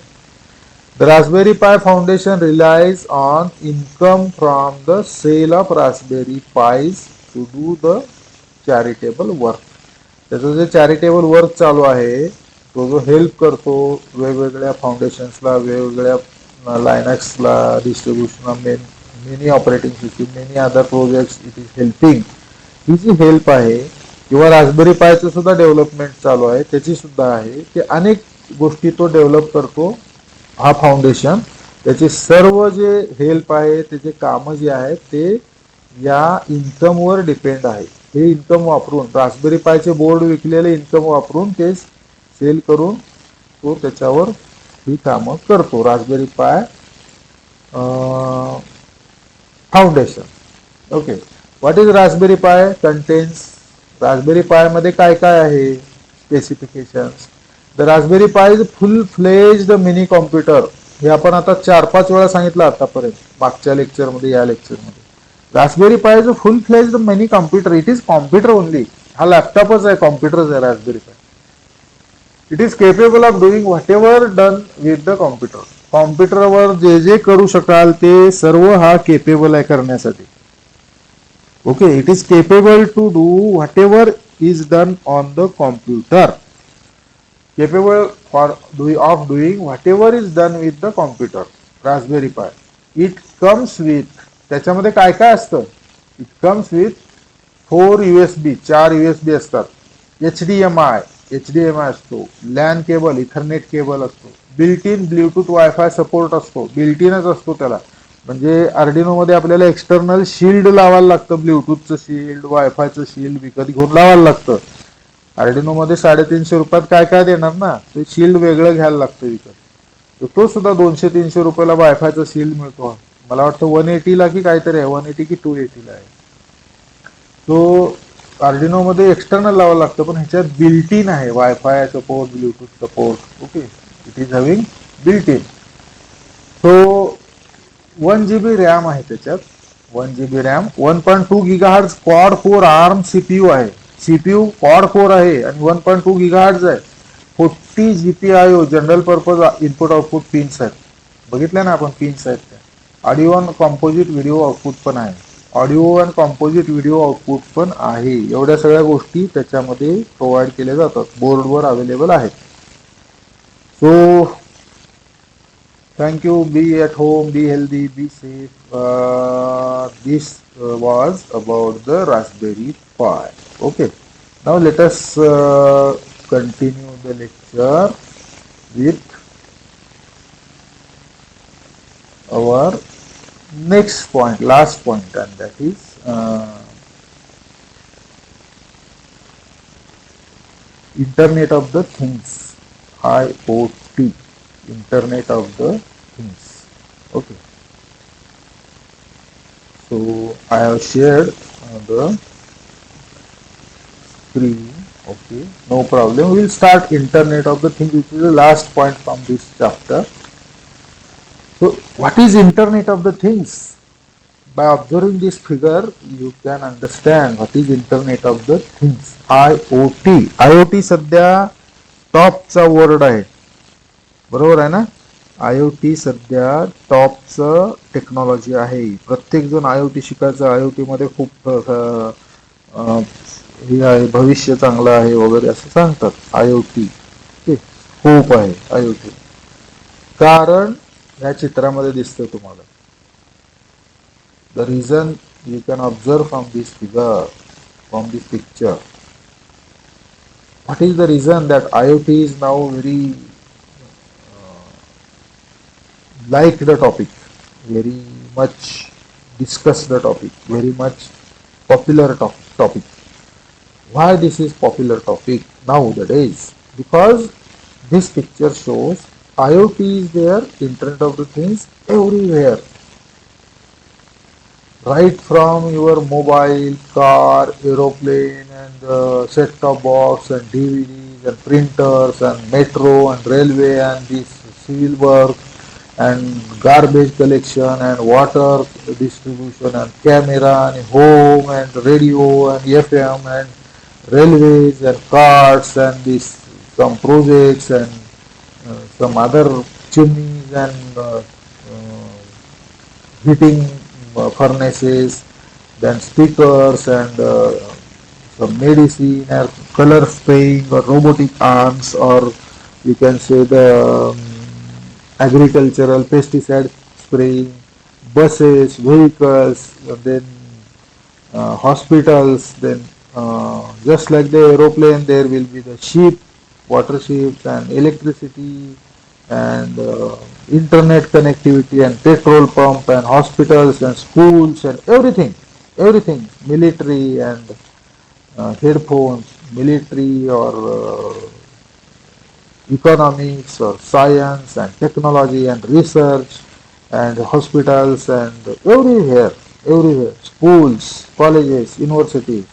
The Raspberry Pi Foundation relies on income from the sale of Raspberry Pis to do the charitable work. त्याचं जे charitable work चालू आहे तो जो हेल्प करतो वेगवेगळ्या फाउंडेशन्सला, वेगवेगळ्या लायनक्सला, डिस्ट्रीब्युशनला, many operating system, many other projects it is helping. ही जी हेल्प आहे किंवा रास्पबेरी पायचं सुद्धा डेव्हलपमेंट चालू आहे, त्याची सुद्धा आहे, ते अनेक गोष्टी तो डेव्हलप करतो हा फाउंडेशन. त्याचे सर्व जे हेल्प आहे, त्याचे कामं जे आहेत ते या इन्कमवर डिपेंड आहे. हे इन्कम वापरून रास्पबेरी पायचे बोर्ड विकलेले इन्कम वापरून ते सेल करून तो त्याच्यावर ही कामं करतो Raspberry Pi foundation. Okay, what is Raspberry Pi contains. Raspberry Pi मध्ये काय काय आहे specifications. The Raspberry Pi is full fledged mini computer. हे आपण आता 4-5 वेळा सांगितलं आतापर्यंत, मागच्या लेक्चरमध्ये, या लेक्चरमध्ये. Raspberry Pi is a full fledged mini computer. It is computer only. हा लॅपटॉपच आहे, कॉम्प्युटरच आहे Raspberry Pi. It is capable of doing whatever done with the computer. कॉम्प्युटरवर जे जे करू शकाल ते सर्व हा केपेबल आहे करण्यासाठी. Okay, it is capable to do whatever is done on the computer. Capable of doing whatever is done with the computer. Raspberry Pi. It comes with, त्याच्यामध्ये काय काय असतं. It comes with 4 USB, 4 USB असतात. HDMI असतो, LAN cable, Ethernet cable असतो, built in Bluetooth wifi support असतो, built इनच असतो त्याला. म्हणजे आर्डिनो मध्ये आपल्याला एक्सटर्नल शील्ड लावायला लागतं, ब्ल्यूटूथचं शील्ड, वायफायचं शील्ड विकत घेऊन लावायला लागतं. आर्डिनो मध्ये 350 रुपयात काय काय देणार ना, ते शील्ड वेगळं घ्यायला लागतं विकत. तो सुद्धा 200-300 रुपयाला वायफायचा शील्ड मिळतो. मला वाटतं 180 ला की काहीतरी आहे, 180 की 280 ला आहे. तो आर्डिनो मध्ये एक्सटर्नल लावावं लागतं, पण ह्याच्यात बिल्ट इन आहे wifi support, Bluetooth support. Okay, it is having built in. So 1 GB RAM आहे त्याच्यात. 1 GB RAM, 1.2 GHz quad core arm CPU आहे. सीपीयू क्वाड कोर आहे आणि 1.2 GHz आहे. 40 GPIO general purpose input output pins आहेत. बघितल्या ना आपण पिन्स आहेत त्या. ऑडिओ कॉम्पोजिट व्हिडिओ आउटपुट पण आहे. Audio and composite video output पण आहे. एवढ्या सगळ्या गोष्टी त्याच्यामध्ये प्रोव्हाइड केल्या जातात, बोर्डवर अवेलेबल आहेत. सो thank you. Be at home, be healthy, be safe. This was about the Raspberry Pi. Okay. Now let us continue the lecture with our next point, last point, and that is Internet of the Things, IoT, Internet of the Things. Okay. So I have shared the screen. Okay, no problem. We will start Internet of the Things, which is the last point from this chapter. So what is Internet of the Things? By observing this figure, you can understand what is Internet of the Things. IoT. IoT सध्या टॉपचा word आहे, बरोबर आहे ना. IoT सध्या टॉपचं technology आहे. प्रत्येक जण IoT शिकायचं, IoT मध्ये खूप हे आहे, भविष्य चांगलं आहे वगैरे असं सांगतात. IoT खूप आहे IoT, कारण या चित्रामध्ये दिसतं तुम्हाला. The reason you can observe from this figure, from this picture, what is the reason that IoT is now very like the topic, very much discuss the topic, very much popular topic. Why this is popular topic nowadays? Because this picture shows IoT is there, Internet of the Things, everywhere. Right from your mobile, car, aeroplane, and set-top box, and DVDs, and printers, and metro, and railway, and this civil work, and garbage collection, and water distribution, and camera, and home, and radio, and FM, and railways, and carts, and this some projects, and some other chimneys, and heating furnaces, then speakers, and some medicine, or color spraying, or robotic arms, or you can say the agricultural pesticide spraying, buses, vehicles, then hospitals, then just like the aeroplane, there will be the ship, water ships, and electricity, and internet connectivity, and petrol pump, and hospitals, and schools, and everything, military, and headphones, military, or economics, or science, and technology, and research, and hospitals, and everywhere, schools, colleges, universities,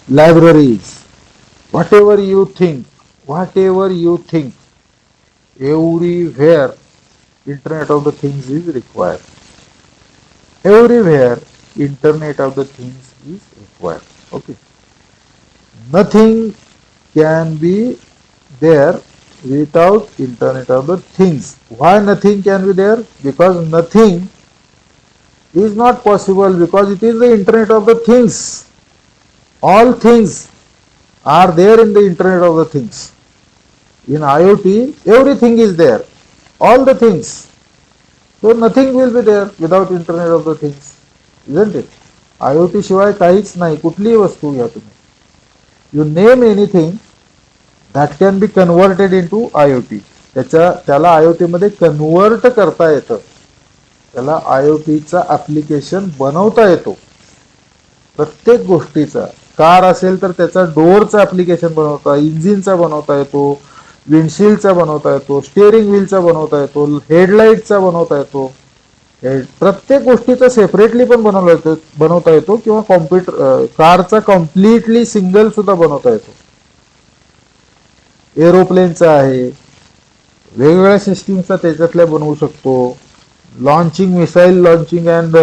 libraries, whatever you think, everywhere Internet of the Things is required. Everywhere Internet of the Things is required. Okay. Nothing can be there without Internet of the Things. Why nothing can be there? Because nothing is not possible, because it is the Internet of the Things. All things are there in the Internet of the Things. In IoT, everything is there, all the things. So nothing will be there without Internet of the Things, isn't it? IoT शिवाय काहीच नाही, कुठलीही वस्तू घ्या तुम्ही. You name anything that can be converted into IoT. त्याला IoT मध्ये convert करता येतं, त्याला IoTचा ऍप्लिकेशन बनवता येतो. प्रत्येक गोष्टीचा, कार असेल तर त्याचा डोअरचा ऍप्लिकेशन बनवता, इंजिनचा बनवता येतो, विंडशील्डचा बनवता येतो, स्टिअरिंग व्हीलचा बनवता येतो, हेडलाईटचा बनवता येतो. प्रत्येक गोष्टीचा सेपरेटली पण बनवता येतो, किंवा कॉम्प्युटर कारचा कम्प्लिटली सिंगल सुद्धा बनवता येतो. एरोप्लेनचा आहे, वेगवेगळ्या सिस्टीमचा त्याच्यातल्या बनवू शकतो. Launching, missile launching, and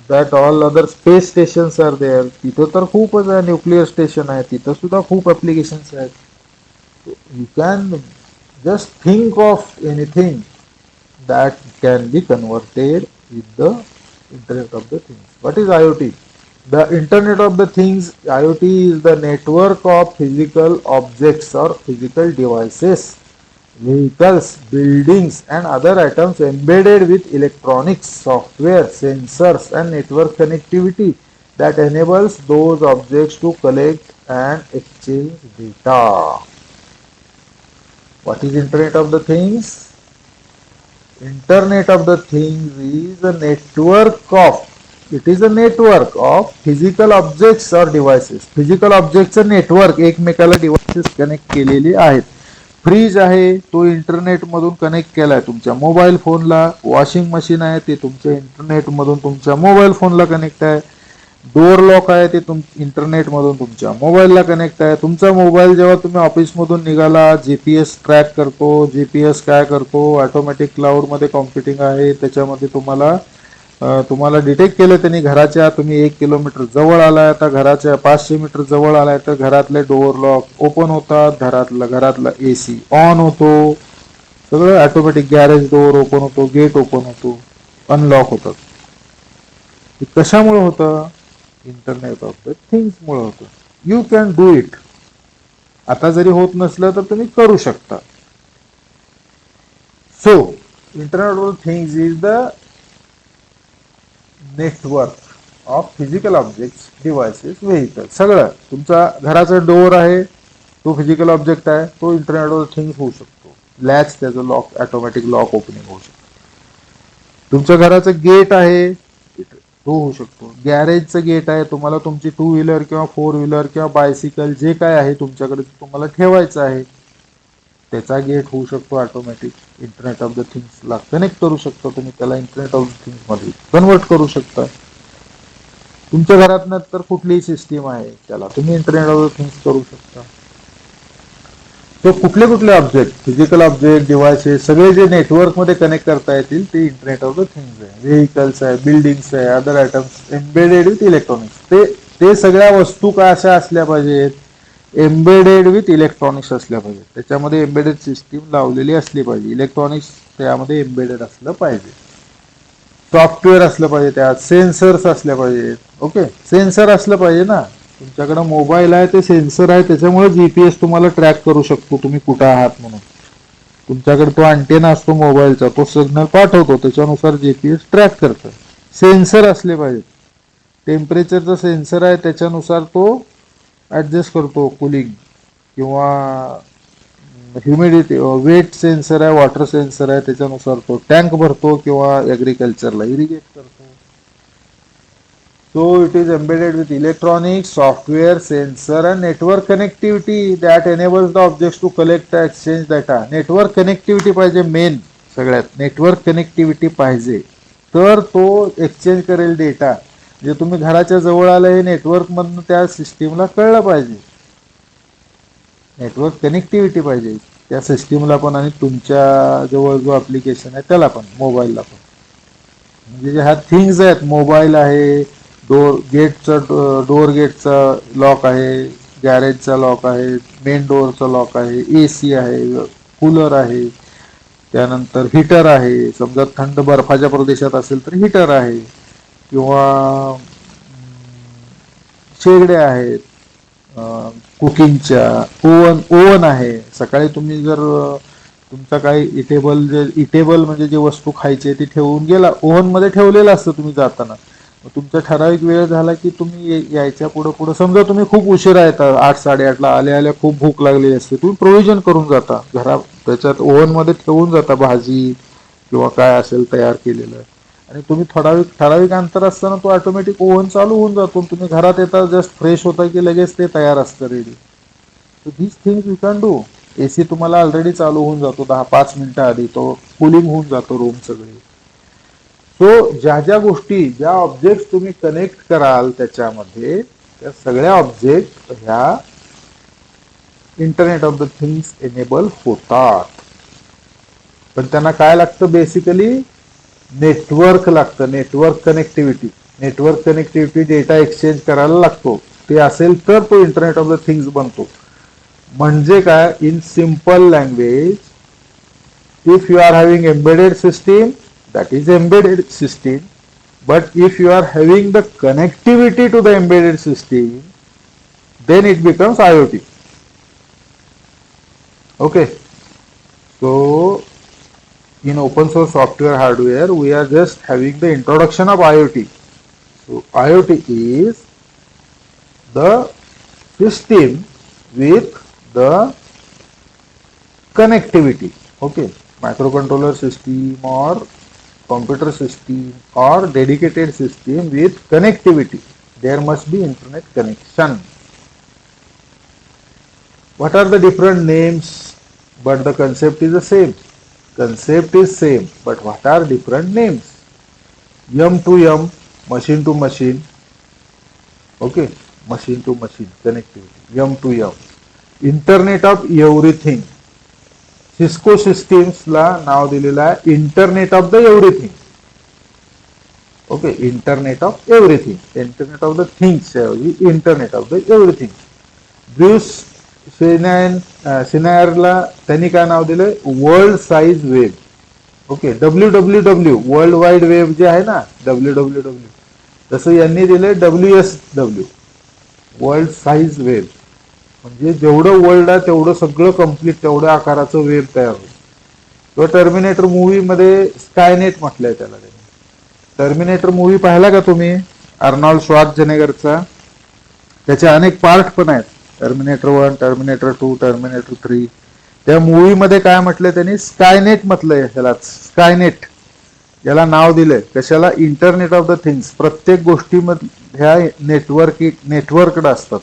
that all other space stations are there. तिथं तर खूपच आहे, न्यूक्लिअर स्टेशन आहे, तिथं सुद्धा खूप ऍप्लिकेशन्स आहेत. You can just think of anything that can be converted with the Internet of the Things. What is IoT? The Internet of the Things, IoT is the network of physical objects or physical devices, vehicles, buildings and other items embedded with electronics, software, sensors and network connectivity that enables those objects to collect and exchange data. What is Internet of the Things? Internet of the Things is a network of, it is a network of physical objects or devices. Physical objects network एकमेकाला devices connect केलेले आहेत. Freeze आहे तो internet मधून connect केलाय तुमच्या mobile फोनला. Washing machine आहे ते तुमच्या इंटरनेट मधून तुमच्या मोबाईल फोनला कनेक्ट आहे. डोअर लॉक आहे ते इंटरनेट मधून तुमच्या मोबाईलला कनेक्ट आहे. तुमचा मोबाईल जेव्हा तुम्ही ऑफिस मधून निघाला जीपीएस ट्रॅक करतो. जीपीएस काय करतो, ऑटोमॅटिक क्लाउड मध्ये कॉम्प्युटिंग आहे त्याच्यामध्ये तुम्हाला डिटेक्ट केलं त्यांनी घराच्या, तुम्ही 1 किलोमीटर जवळ आलाय, आता घराच्या 500 मीटर जवळ आलाय तर घरातले डोअर लॉक ओपन होतात, घरातला एसी ऑन होतो, सगळं ऑटोमॅटिक. गॅरेज डोअर ओपन होतो, गेट ओपन होतो, अनलॉक होतात. कशामुळे होतं? इंटरनेट ऑफ द थिंग्स मुळे होतं. You can do it. आता जरी होत नसलं तर तुम्ही करू शकता. So internet of the things is the network of physical objects, devices, vehicle. सगळं तुमचा घराचा डोअर आहे तो फिजिकल ऑब्जेक्ट आहे, तो इंटरनेट ऑफ द थिंग्स होऊ शकतो. लॅच त्याचं लॉक, ऑटोमॅटिक लॉक ओपनिंग होऊ शकतो. तुमच्या घराचं गेट आहे तो होऊ शकतो. गॅरेजचं गेट आहे, तुम्हाला तुमची 2 व्हीलर किंवा 4 व्हीलर किंवा बायसिकल जे काय आहे तुमच्याकडे तुम्हाला ठेवायचं आहे त्याचा गेट होऊ शकतो ऑटोमॅटिक. इंटरनेट ऑफ द थिंग्सला कनेक्ट करू शकता तुम्ही, त्याला इंटरनेट ऑफ द थिंग्स मध्ये कन्वर्ट करू शकता. तुमच्या घरात तर कुठलीही सिस्टीम आहे त्याला तुम्ही इंटरनेट ऑफ द थिंग्स करू शकता. तो कुठले कुठले ऑब्जेक्ट, फिजिकल ऑब्जेक्ट, डिव्हाइसेस सगळे जे नेटवर्क मध्ये कनेक्ट करता येतील ते इंटरनेट ऑफ द थिंग्स आहे. व्हेकल्स आहे, बिल्डिंग्स आहे, other items embedded with electronics. ते सगळ्या वस्तू का अशा असल्या पाहिजेत? एम्बेडेड विथ इलेक्ट्रॉनिक्स असल्या पाहिजे. त्याच्यामध्ये एम्बेडेड सिस्टीम लावलेली असली पाहिजे. इलेक्ट्रॉनिक्स त्यामध्ये एम्बेडेड असलं पाहिजे. सॉफ्टवेअर असलं पाहिजे, त्यात सेन्सर्स असल्या पाहिजेत. ओके, सेन्सर असलं पाहिजे ना. तुमच्याकडे मोबाईल आहे ते सेन्सर आहे, त्याच्यामुळे जीपीएस तुम्हाला ट्रॅक करू शकतो तुम्ही कुठे आहात म्हणून. तुमच्याकडे तो अँटेना असतो मोबाईलचा, तो सिग्नल पाठवतो, त्याच्यानुसार जीपीएस ट्रॅक करतं. सेन्सर असले पाहिजेत. टेम्परेचरचा सेन्सर आहे त्याच्यानुसार तो ऍडजस्ट करतो कुलिंग किंवा ह्युमिडिटी. वेट सेन्सर आहे, वॉटर सेन्सर आहे, त्याच्यानुसार तो टँक भरतो किंवा ऍग्रिकल्चरला इरिगेट करतो. So it is embedded with electronics, software, sensor and network connectivity that enables the objects to collect and exchange data. Network connectivity पाहिजे मेन सगळ्यात. नेटवर्क कनेक्टिव्हिटी पाहिजे तर तो एक्सचेंज करेल डेटा. जे तुम्ही घराच्या जवळ आलं हे नेटवर्क मधून त्या सिस्टीमला कळलं पाहिजे. नेटवर्क कनेक्टिव्हिटी पाहिजे त्या सिस्टीमला पण आणि तुमच्या जवळ जो ऍप्लिकेशन आहे त्याला पण, मोबाईलला पण. म्हणजे जे ह्या थिंग्स आहेत, मोबाईल आहे, डोअर गेटचा लॉक आहे, गॅरेजचा लॉक आहे, मेन डोअरचा लॉक आहे, एसी आहे, कूलर आहे, त्यानंतर हीटर आहे. समजा थंड बर्फाच्या प्रदेशात असेल तर हीटर आहे, किंवा शेगड्या आहेत कुकिंगच्या, ओव्हन आहे. सकाळी तुम्ही जर तुमचा काही इटेबल म्हणजे जे वस्तू खायची ती ठेवून गेला, ओव्हन मध्ये ठेवलेलं असतं तुम्ही जाताना. तुमचा ठराविक वेळ झाला की तुम्ही यायच्या पुढे समजा तुम्ही खूप उशिरा येतात, 8-8:30ला आल्या खूप भूक लागलेली असते, तुम्ही प्रोव्हिजन करून जाता घरात, त्याच्यात ओव्हन मध्ये ठेवून जाता भाजी किंवा काय असेल तयार केलेलं, आणि तुम्ही ठराविक अंतर असताना तो ऑटोमॅटिक ओव्हन चालू होऊन जातो. तुम्ही घरात येता, जस्ट फ्रेश होता की लगेच ते तयार असतं ready. So these things you can do. AC तुम्हाला ऑलरेडी चालू होऊन जातो 10-5 मिनिटं आधी, तो कुलिंग होऊन जातो रूम सगळी. सो ज्या गोष्टी, ज्या ऑब्जेक्ट तुम्ही कनेक्ट कराल त्याच्यामध्ये, त्या सगळ्या ऑब्जेक्ट ह्या internet of the things enable होतात. पण त्यांना काय लागतं? बेसिकली नेटवर्क लागतं, network connectivity. Network connectivity data exchange करायला लागतो. ते असेल तर तो इंटरनेट ऑफ द थिंग्स बनतो. म्हणजे काय? In simple language, if you are having embedded system, that is embedded system, But if you are having the connectivity to the embedded system, then it becomes IoT. Okay. So in open source software hardware, we are just having the introduction of IoT. So IoT is the system with the connectivity. Okay. Microcontroller system or computer system or dedicated system with connectivity. There must be internet connection. What are the different names? But the concept is the same. Concept is same, but what are different names? M to M, machine to machine. Okay, machine to machine connectivity. M to M. Internet of everything. Cisco सिस्टीम्सला नाव दिलेलं आहे internet of the everything. Okay, internet of everything. Internet of the things ऐवजी internet of the everything. Bruce सिनायरला त्यांनी काय नाव दिलंय? World size web. Okay, WWW world wide web जे आहे ना, WWW, तसं यांनी दिलंय WSW वर्ल्ड साईज वेब. म्हणजे जेवढं वर्ल्ड आहे तेवढं सगळं कम्प्लीट तेवढ्या आकाराचं वेब तयार होईल. किंवा टर्मिनेटर मूवी मध्ये स्कायनेट म्हटलंय त्याला. टर्मिनेटर मूवी पाहिला का तुम्ही? अर्नॉल्ड श्वार्झनेगरचा. त्याचे अनेक पार्ट पण आहेत. Terminator 1, terminator 2, terminator 3. त्या मूवी मध्ये काय म्हटलंय त्यांनी? स्कायनेट म्हटलंय ह्याला. स्कायनेट याला नाव दिलंय. कशाला? Internet of the things. प्रत्येक गोष्टीमध्ये ह्या नेटवर्कड असतात.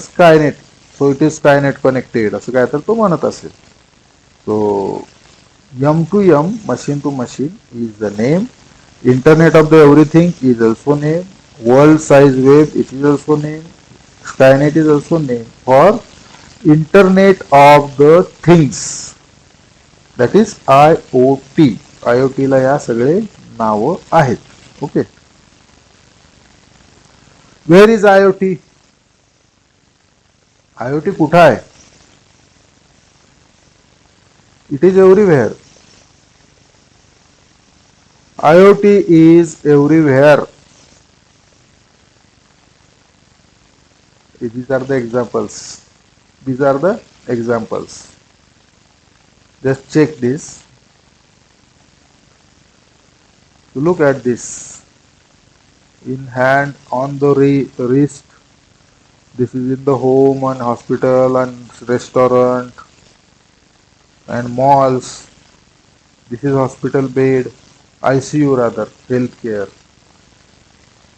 स्कायनेट. सो इट इज स्कायनेट कनेक्टेड असं काय तर तो म्हणत असेल. सो M to M, machine to machine is the name. Internet of the everything is also name. World size web it is also name. Skynet is also name for Internet of the things. That is IoT. IoT ला या सगळे नाव आहेत. Okay. Where is IoT? IoT कुठं आहे? It is everywhere. IoT is everywhere. These are the examples. These are the examples. Just check this. To look at this. In hand, on the wrist. This is in the home and hospital and restaurant and malls. This is hospital bed, ICU rather, healthcare.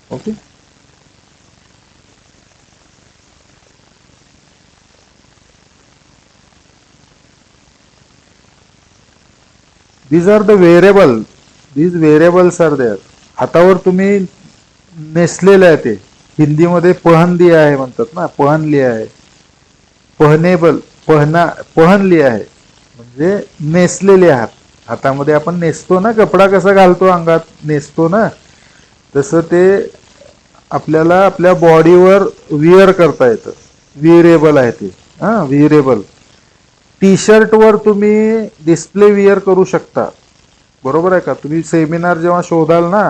Okay. These are the wearable. These wearables are there. हातावर तुम्ही नेसलेलं आहे ते. हिंदीमध्ये पहनली आहे म्हणतात ना, पहनली आहे. पहनेबल, पहनली आहे म्हणजे नेसलेले आहात. हातामध्ये आपण नेसतो ना, कपडा कसा घालतो अंगात, नेसतो ना, तसं ते आपल्याला आपल्या बॉडीवर विअर करता येतं. विअरेबल आहे ते. विअरेबल. टी शर्ट वर तुम्ही डिस्प्ले विअर करू शकता. बरोबर आहे का? तुम्ही सेमिनार जेव्हा शोधाल ना,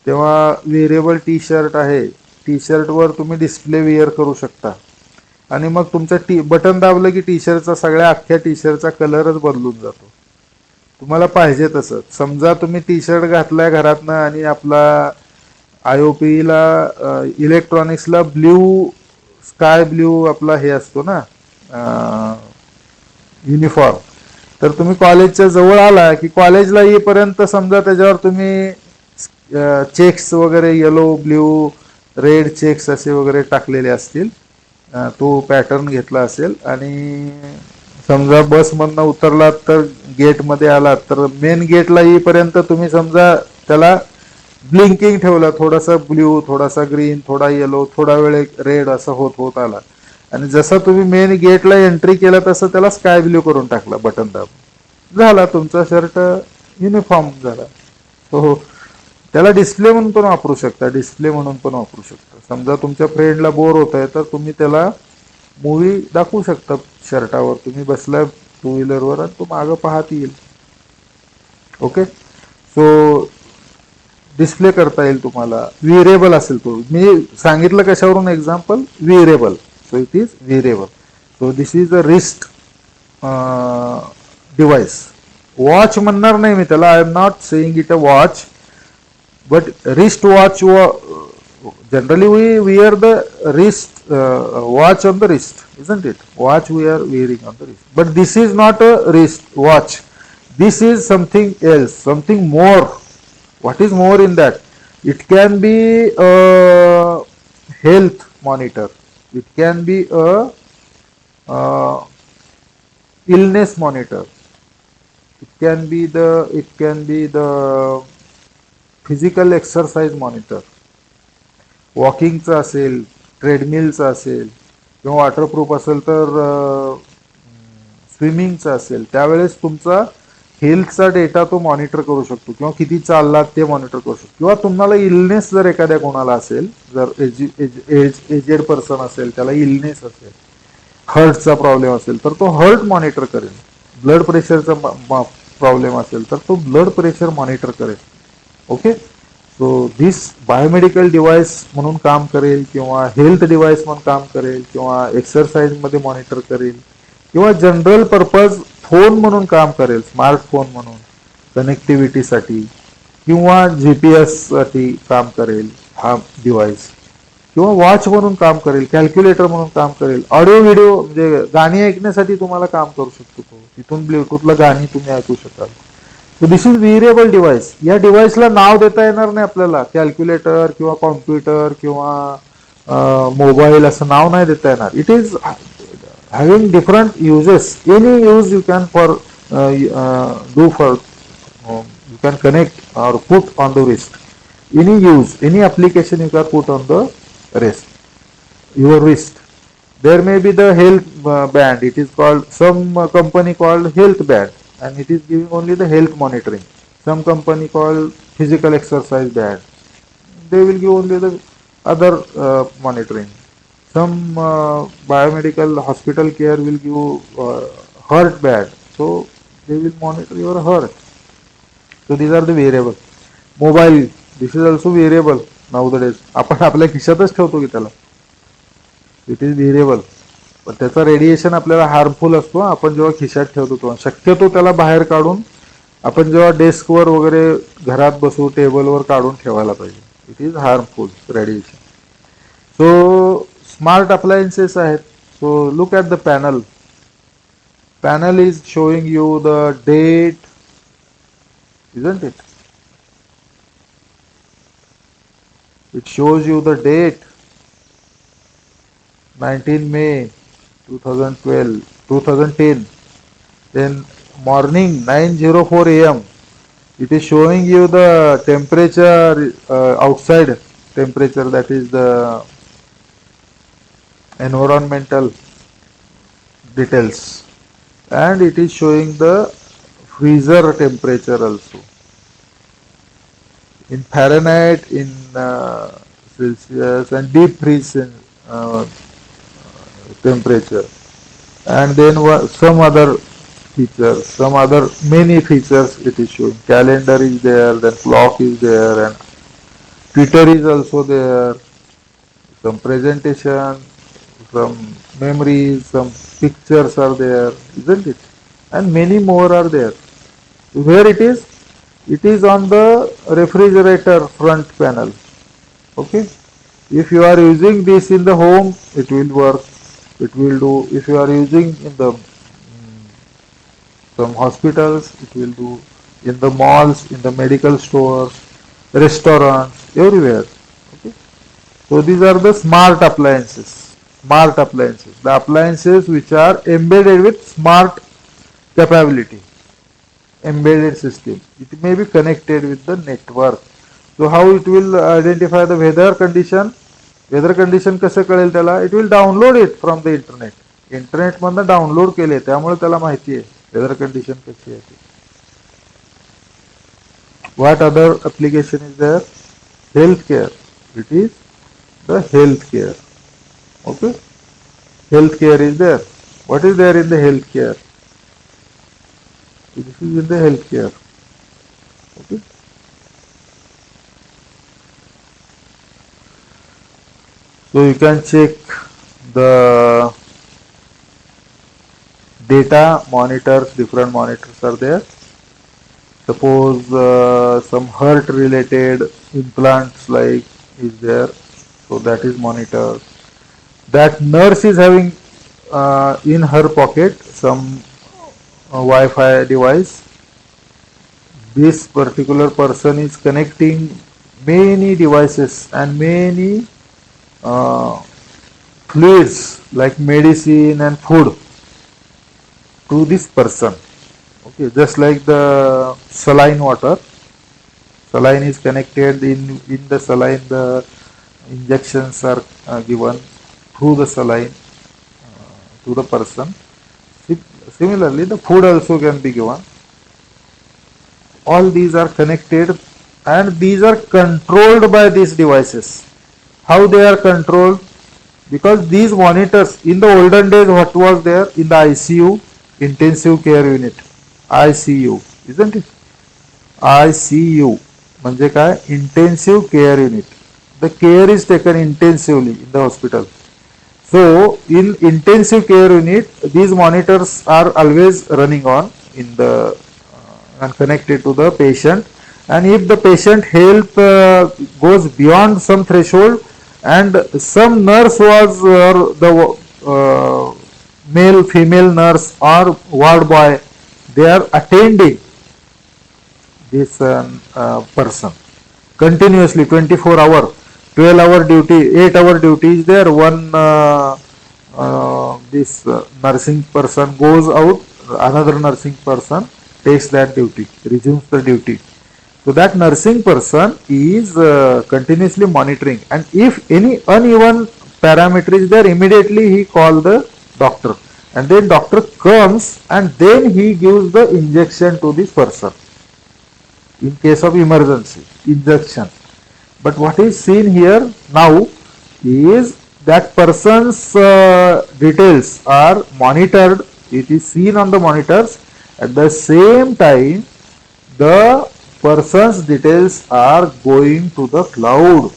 तेव्हा विअरेबल टी शर्ट आहे. टी शर्ट वर तुम्ही डिस्प्ले विअर करू शकता. आणि मग तुमचं बटन दाबलं की टी शर्टचा सगळ्या अख्ख्या टी शर्टचा कलरच बदलून जातो. तुम्हाला पाहिजे तसं. समजा तुम्ही टी शर्ट घातलाय घरातनं आणि आपला IOPला इलेक्ट्रॉनिक्सला ब्ल्यू, स्काय ब्ल्यू आपला हे असतो ना युनिफॉर्म. तर तुम्ही कॉलेजच्या जवळ आला की कॉलेजला येईपर्यंत समजा त्याच्यावर तुम्ही चेक्स वगैरे येलो, ब्ल्यू, रेड चेक्स असे वगैरे टाकलेले असतील. तो पॅटर्न घेतला असेल आणि समजा बसमधनं उतरलात तर गेटमध्ये आलात तर मेन गेटला येईपर्यंत तुम्ही समजा त्याला ब्लिंकिंग ठेवलं. थोडासा ब्ल्यू, थोडासा ग्रीन, थोडा येलो, थोडा वेळ रेड असं होत होत आला. आणि जसं तुम्ही मेन गेटला एंट्री केलं तसं त्याला स्काय ब्ल्यू करून टाकला बटन दाबून. झाला तुमचा शर्ट युनिफॉर्म झाला. हो, त्याला डिस्प्ले म्हणून पण वापरू शकता. डिस्प्ले म्हणून पण वापरू शकता. समजा तुमच्या फ्रेंडला बोर होत आहे तर तुम्ही त्याला मूवी दाखवू शकता शर्टावर. तुम्ही बसलाय टू व्हीलरवर आणि तो मागं पाहत येईल. ओके. सो डिस्प्ले करता येईल तुम्हाला. व्हेरिएबल असेल तो. मी सांगितलं कशावरून example, variable. So it is variable. So this is a wrist device. Watch म्हणणार नाही मी त्याला, I am not saying it a watch, but wrist watch, generally we wear the wrist watch on the wrist, isn't it? Watch we are wearing on the wrist, but this is not a wrist watch. This is something else, something more. What is more in that? It can be a health monitor, it can be a illness monitor, it can be the physical exercise monitor, वॉकिंगचं असेल, ट्रेडमिलचं असेल, किंवा waterproof असेल तर स्विमिंगचं असेल. त्यावेळेस तुमचा हेल्थचा डेटा तो मॉनिटर करू शकतो, किंवा किती चाललात ते मॉनिटर करू शकतो. किंवा तुम्हाला इलनेस जर एखाद्या कोणाला असेल, जर एजेड पर्सन असेल, त्याला इलनेस असेल, हार्टचा प्रॉब्लेम असेल, तर तो हार्ट मॉनिटर करेल. ब्लड प्रेशरचा प्रॉब्लेम असेल तर तो ब्लड प्रेशर मॉनिटर करेल. Okay. So this biomedical device म्हणून काम करेल, किंवा हेल्थ डिव्हाइस म्हणून काम करेल, किंवा एक्सरसाइज मध्ये मॉनिटर करेल, किंवा जनरल पर्पज फोन म्हणून काम करेल, स्मार्टफोन म्हणून कनेक्टिव्हिटीसाठी, किंवा जीपीएस साठी काम करेल हा डिव्हाइस, किंवा वॉच म्हणून काम करेल, कॅल्क्युलेटर म्हणून काम करेल, ऑडिओ व्हिडिओ म्हणजे गाणी ऐकण्यासाठी तुम्हाला काम करू शकतो. तिथून ब्लूटूथला गाणी तुम्ही ऐकू शकाल. सो दिस इज व्हेरिएबल डिव्हाइस. या डिव्हाइसला नाव देता येणार नाही आपल्याला. कॅल्क्युलेटर किंवा कॉम्प्युटर किंवा मोबाईल असं नाव नाही देता येणार. It is having different uses. Any use you can for do for, you can connect or put on the wrist. Any use, any application you can put on the wrist, your wrist. There may be the health band. It is called, some company called health band, and it is giving only the health monitoring. Some company called physical exercise band. They will give only the other monitoring. Some biomedical hospital care will give heart band. So they will monitor your heart. So these are the variable. Mobile, this is also variable nowadays. आपण आपल्या खिशातच ठेवतो की त्याला. It is variable. पण त्याचा radiation आपल्याला harmful असतो आपण जेव्हा खिशात ठेवतो तेव्हा. शक्यतो त्याला बाहेर काढून आपण जेव्हा डेस्कवर वगैरे घरात बसू टेबलवर काढून ठेवायला पाहिजे. It is harmful radiation. So smart appliances आहेत. So look at the panel. Panel is showing you the date, isn't it? It shows you the date, 19 May 2012, 2010. Then morning 9:04 a.m. It is showing you the temperature, outside temperature, that is the environmental details. And it is showing the freezer temperature also in Fahrenheit, in Celsius, and deep freeze temperature. And then some other features, some other many features it is showing. Calendar is there, then clock is there, and Twitter is also there, some presentation, some memories, some pictures are there, isn't it? And many more are there. Where it is? It is on the refrigerator front panel. Okay. If you are using this in the home, it will work. It will do. If you are using in the some hospitals, it will do. In the malls, in the medical stores, restaurants, everywhere. Okay. So these are the smart appliances. Smart appliances. The appliances which are embedded with smart capability. Embedded system. It may be connected with the network. So how it will identify the weather condition? Weather condition कसे कळेल त्याला? It will download it from the internet. Internet मधनं download केले त्यामुळे त्याला माहिती आहे weather condition कशी आहे. What other application is there? Healthcare. It is the healthcare. Okay. Healthcare is there. What is there in the healthcare? This is in the healthcare. Okay. So you can check the data monitors, different monitors are there. Suppose some heart related implants like is there, so that is monitored. That nurse is having in her pocket some Wi-Fi device. This particular person is connecting many devices and many uh, fluids like medicine and food to this person. Okay, just like the saline water. Saline is connected in the saline. The injections are given through the saline to the person. Similarly, the food also can be given. All these are connected and these are controlled by these devices. How they are controlled? Because these monitors in the olden days, what was there in the ICU, intensive care unit, ICU, isn't it? ICU म्हणजे काय? Intensive care unit. The care is taken intensively in the hospital. So in intensive care unit, these monitors are always running on in the and connected to the patient. And if the patient health goes beyond some threshold, and some nurse was the male, female nurse or ward boy, they are attending this person continuously 24-hour, 12-hour duty, 8-hour duty is there. One this nursing person goes out, another nursing person takes that duty, resumes the duty. So that nursing person is continuously monitoring, and if any uneven parameter is there, immediately he calls the doctor, and then doctor comes and then he gives the injection to this person in case of emergency, injection. But what is seen here now is that person's details are monitored. It is seen on the monitors. At the same time, the person's details are going to the cloud.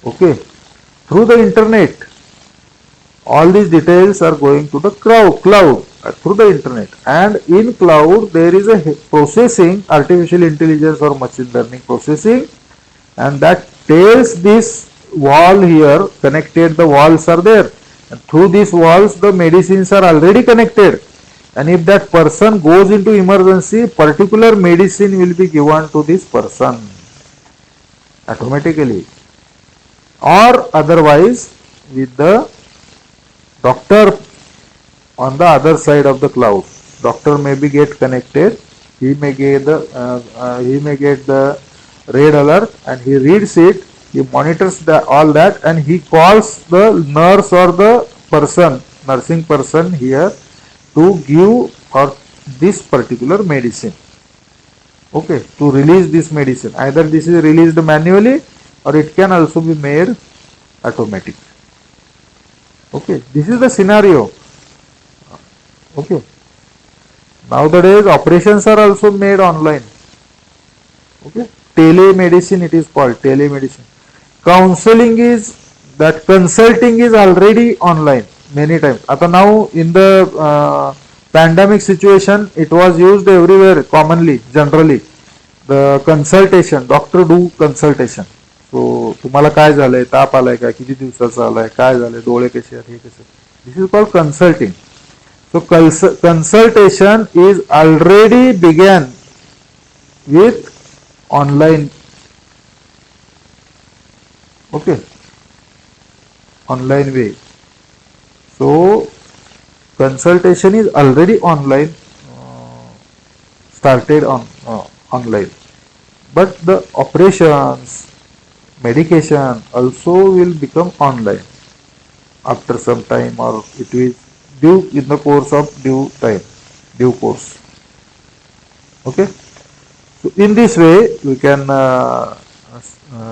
Okay, through the internet. All these details are going to the cloud through the internet, and in cloud there is a processing, artificial intelligence or machine learning processing, and that tells this wall here connected, the walls are there, and through these walls the medicines are already connected, and if that person goes into emergency, particular medicine will be given to this person automatically, or otherwise with the doctor on the other side of the cloud. Doctor may be get connected. He may get the red alert and he reads it. He monitors all that and he calls the nurse or the person, nursing person here to give or this particular medicine. Okay, to release this medicine. Either this is released manually or it can also be made automatic. Okay, this is the scenario. Okay, nowadays operations are also made online. Okay, telemedicine it is called, telemedicine. Counseling is, that consulting is already online many times. Ata now in the pandemic situation, it was used everywhere commonly, generally. The consultation, doctor do consultation. So तुम्हाला काय झालंय, ताप आलाय का, किती दिवसाचा आलाय, काय झालंय, डोळे कसे आहेत, हे कसे. This is called consulting. So consultation is already began with online. Okay, online way. So consultation is already online, started on online, but the operations, medication also will become online after some time, or it will due in the course of due time, due course. Okay, so in this way we can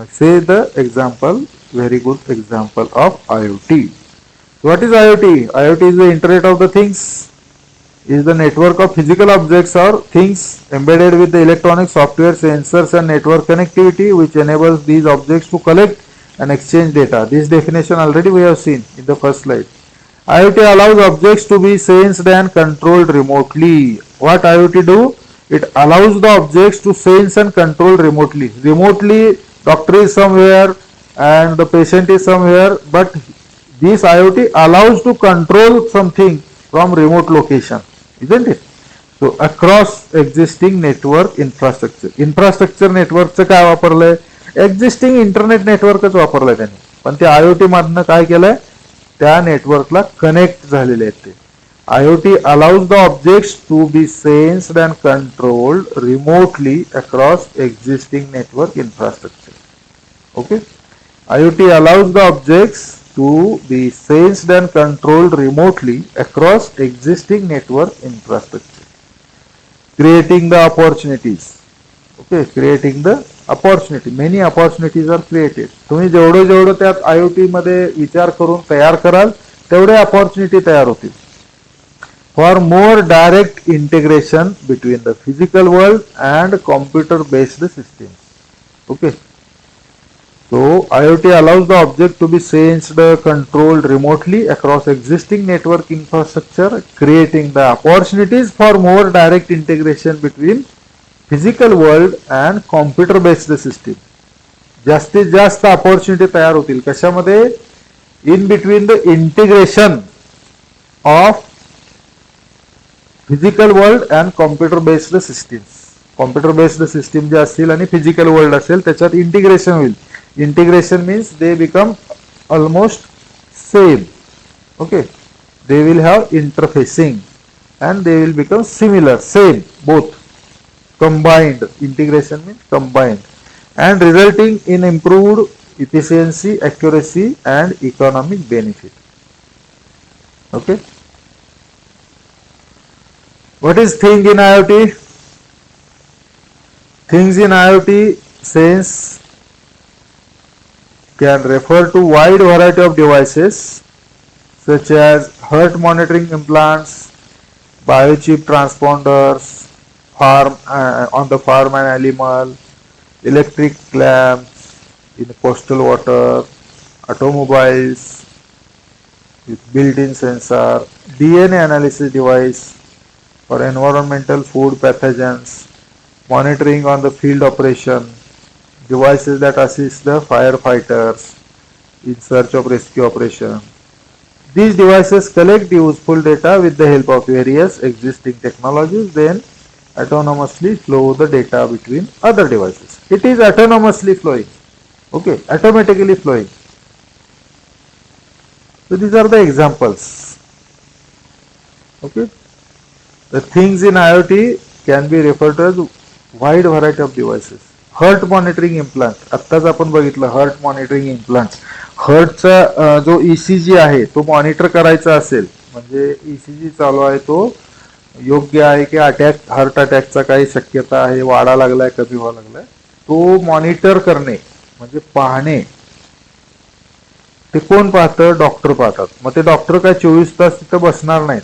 say the example, very good example of IoT. What is IoT? IoT is the Internet of the Things, is the network of physical objects or things embedded with the electronic software, sensors and network connectivity which enables these objects to collect and exchange data. This definition already we have seen in the first slide. IoT allows objects to be sensed and controlled remotely. What IoT do? It allows the objects to sense and control remotely. Remotely, doctor is somewhere and the patient is somewhere, but this IoT allows to control something from remote location, isn't it? So across existing network infrastructure. Infrastructure networकचं काय वापरलंय? Existing internet नेटवर्कच वापरलंय त्यांनी, पण ते IoT मधनं काय केलंय? त्या नेटवर्कला कनेक्ट झालेले आहेत ते. IoT allows the objects to be sensed and controlled remotely across existing network infrastructure. Okay? IoT allows the objects to be sensed and controlled remotely across existing network infrastructure, creating the opportunities. Okay, creating the opportunity. Many opportunities are created. तुम्ही जेवढं जेवढं त्यात IoT मध्ये विचार करून तयार कराल तेवढे opportunity तयार होतील. For more direct integration between the physical world and computer based systems. Okay. So IoT allows the object to be sensed, controlled remotely across existing network infrastructure, creating the opportunities for more direct integration between physical world and computer based system. जास्तीत जास्त opportunity तयार होतील कशामध्ये? In between the integration of physical world and computer based systems. Computer based system जे असतील आणि physical world असेल त्याच्यात integration होईल. Integration means they become almost same. Okay, they will have interfacing and they will become similar, same, both combined. Integration means combined and resulting in improved efficiency, accuracy and economic benefit. Okay. What is thing in IoT? Things in IoT sense can refer to wide variety of devices such as heart monitoring implants, biochip transponders, farm on the farm and animal, electric lamps in coastal water, automobiles with built-in sensor, DNA analysis device for environmental food pathogens, monitoring on the field operation, devices that assist the firefighters in search of rescue operation. These devices collect useful data with the help of various existing technologies, then autonomously flow the data between other devices. It is autonomously flowing. Okay, automatically flowing. So these are the examples. Okay. The things in IoT can be referred to as wide variety of devices. Heart monitoring implant, आत्ताच आपण बघितलं hurt monitoring implant. हर्टचा जो ECG आहे तो monitor करायचा असेल, म्हणजे ECG चालू आहे तो योग्य आहे की हार्ट अटॅकचा काही शक्यता आहे, वाढा लागलाय कमी व्हायला लागलाय, तो मॉनिटर करणे म्हणजे पाहणे. ते कोण पाहतं? डॉक्टर पाहतात. मग ते डॉक्टर काय 24 तास तिथं बसणार नाहीत.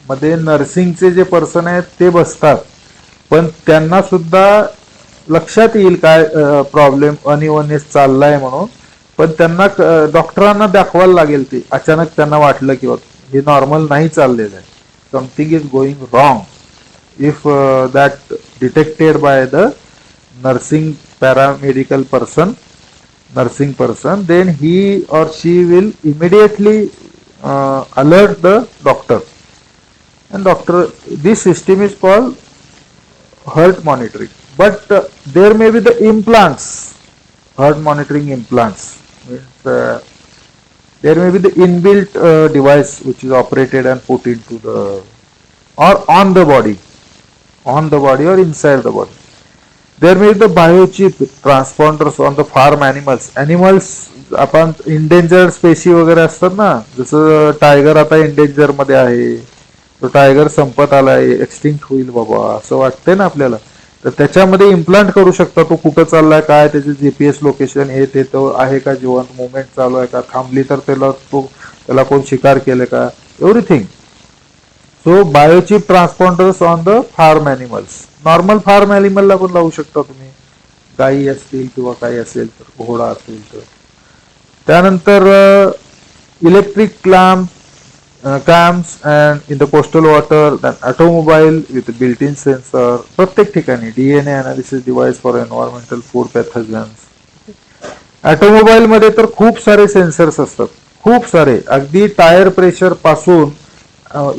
मध्ये नर्सिंगचे जे पर्सन आहेत ते बसतात, पण त्यांना सुद्धा लक्षात येईल काय प्रॉब्लेम अनइव्हननेस चाललाय म्हणून, पण त्यांना डॉक्टरांना दाखवायला लागेल. ते अचानक त्यांना वाटलं की हे नॉर्मल नाही चाललेलं आहे, something is going wrong. If that detected by the nursing paramedical person, nursing person, then he or she will immediately alert the doctor, and doctor, this system is called heart monitoring. But there may be the implants, heart monitoring implants, means there may be the inbuilt device which is operated and put into the or on the body or inside the body. There may be the biochip transponders on the farm animals. आपण endangered Spacey वगैरे असतात ना, जसं tiger आता endanger मध्ये आहे, तो tiger Sampat आलाय, एक्सटिंक्ट होईल बाबा असं वाटतंय ना आपल्याला, तर त्याच्यामध्ये इम्प्लांट करू शकता. तो कुठं चाललाय, काय त्याचे GPS लोकेशन, हे ते तो आहे का, जिवंत मुवमेंट चालू आहे का, थांबली तर त्याला कोण शिकार केले का, everything. So biochip transponders on the farm animals. Normal farm ॲनिमलला पण लावू शकता तुम्ही, गाई असतील किंवा काही असेल तर, घोडा असेल तर. त्यानंतर electric lamp camps and in the coastal water, automobile with built in sensor, प्रत्येक ठिकाणी DNA analysis device for environmental food pathogens. Automobile मध्ये तर खूप सारे सेन्सर्स असतात, खूप सारे, अगदी टायर प्रेशर पासून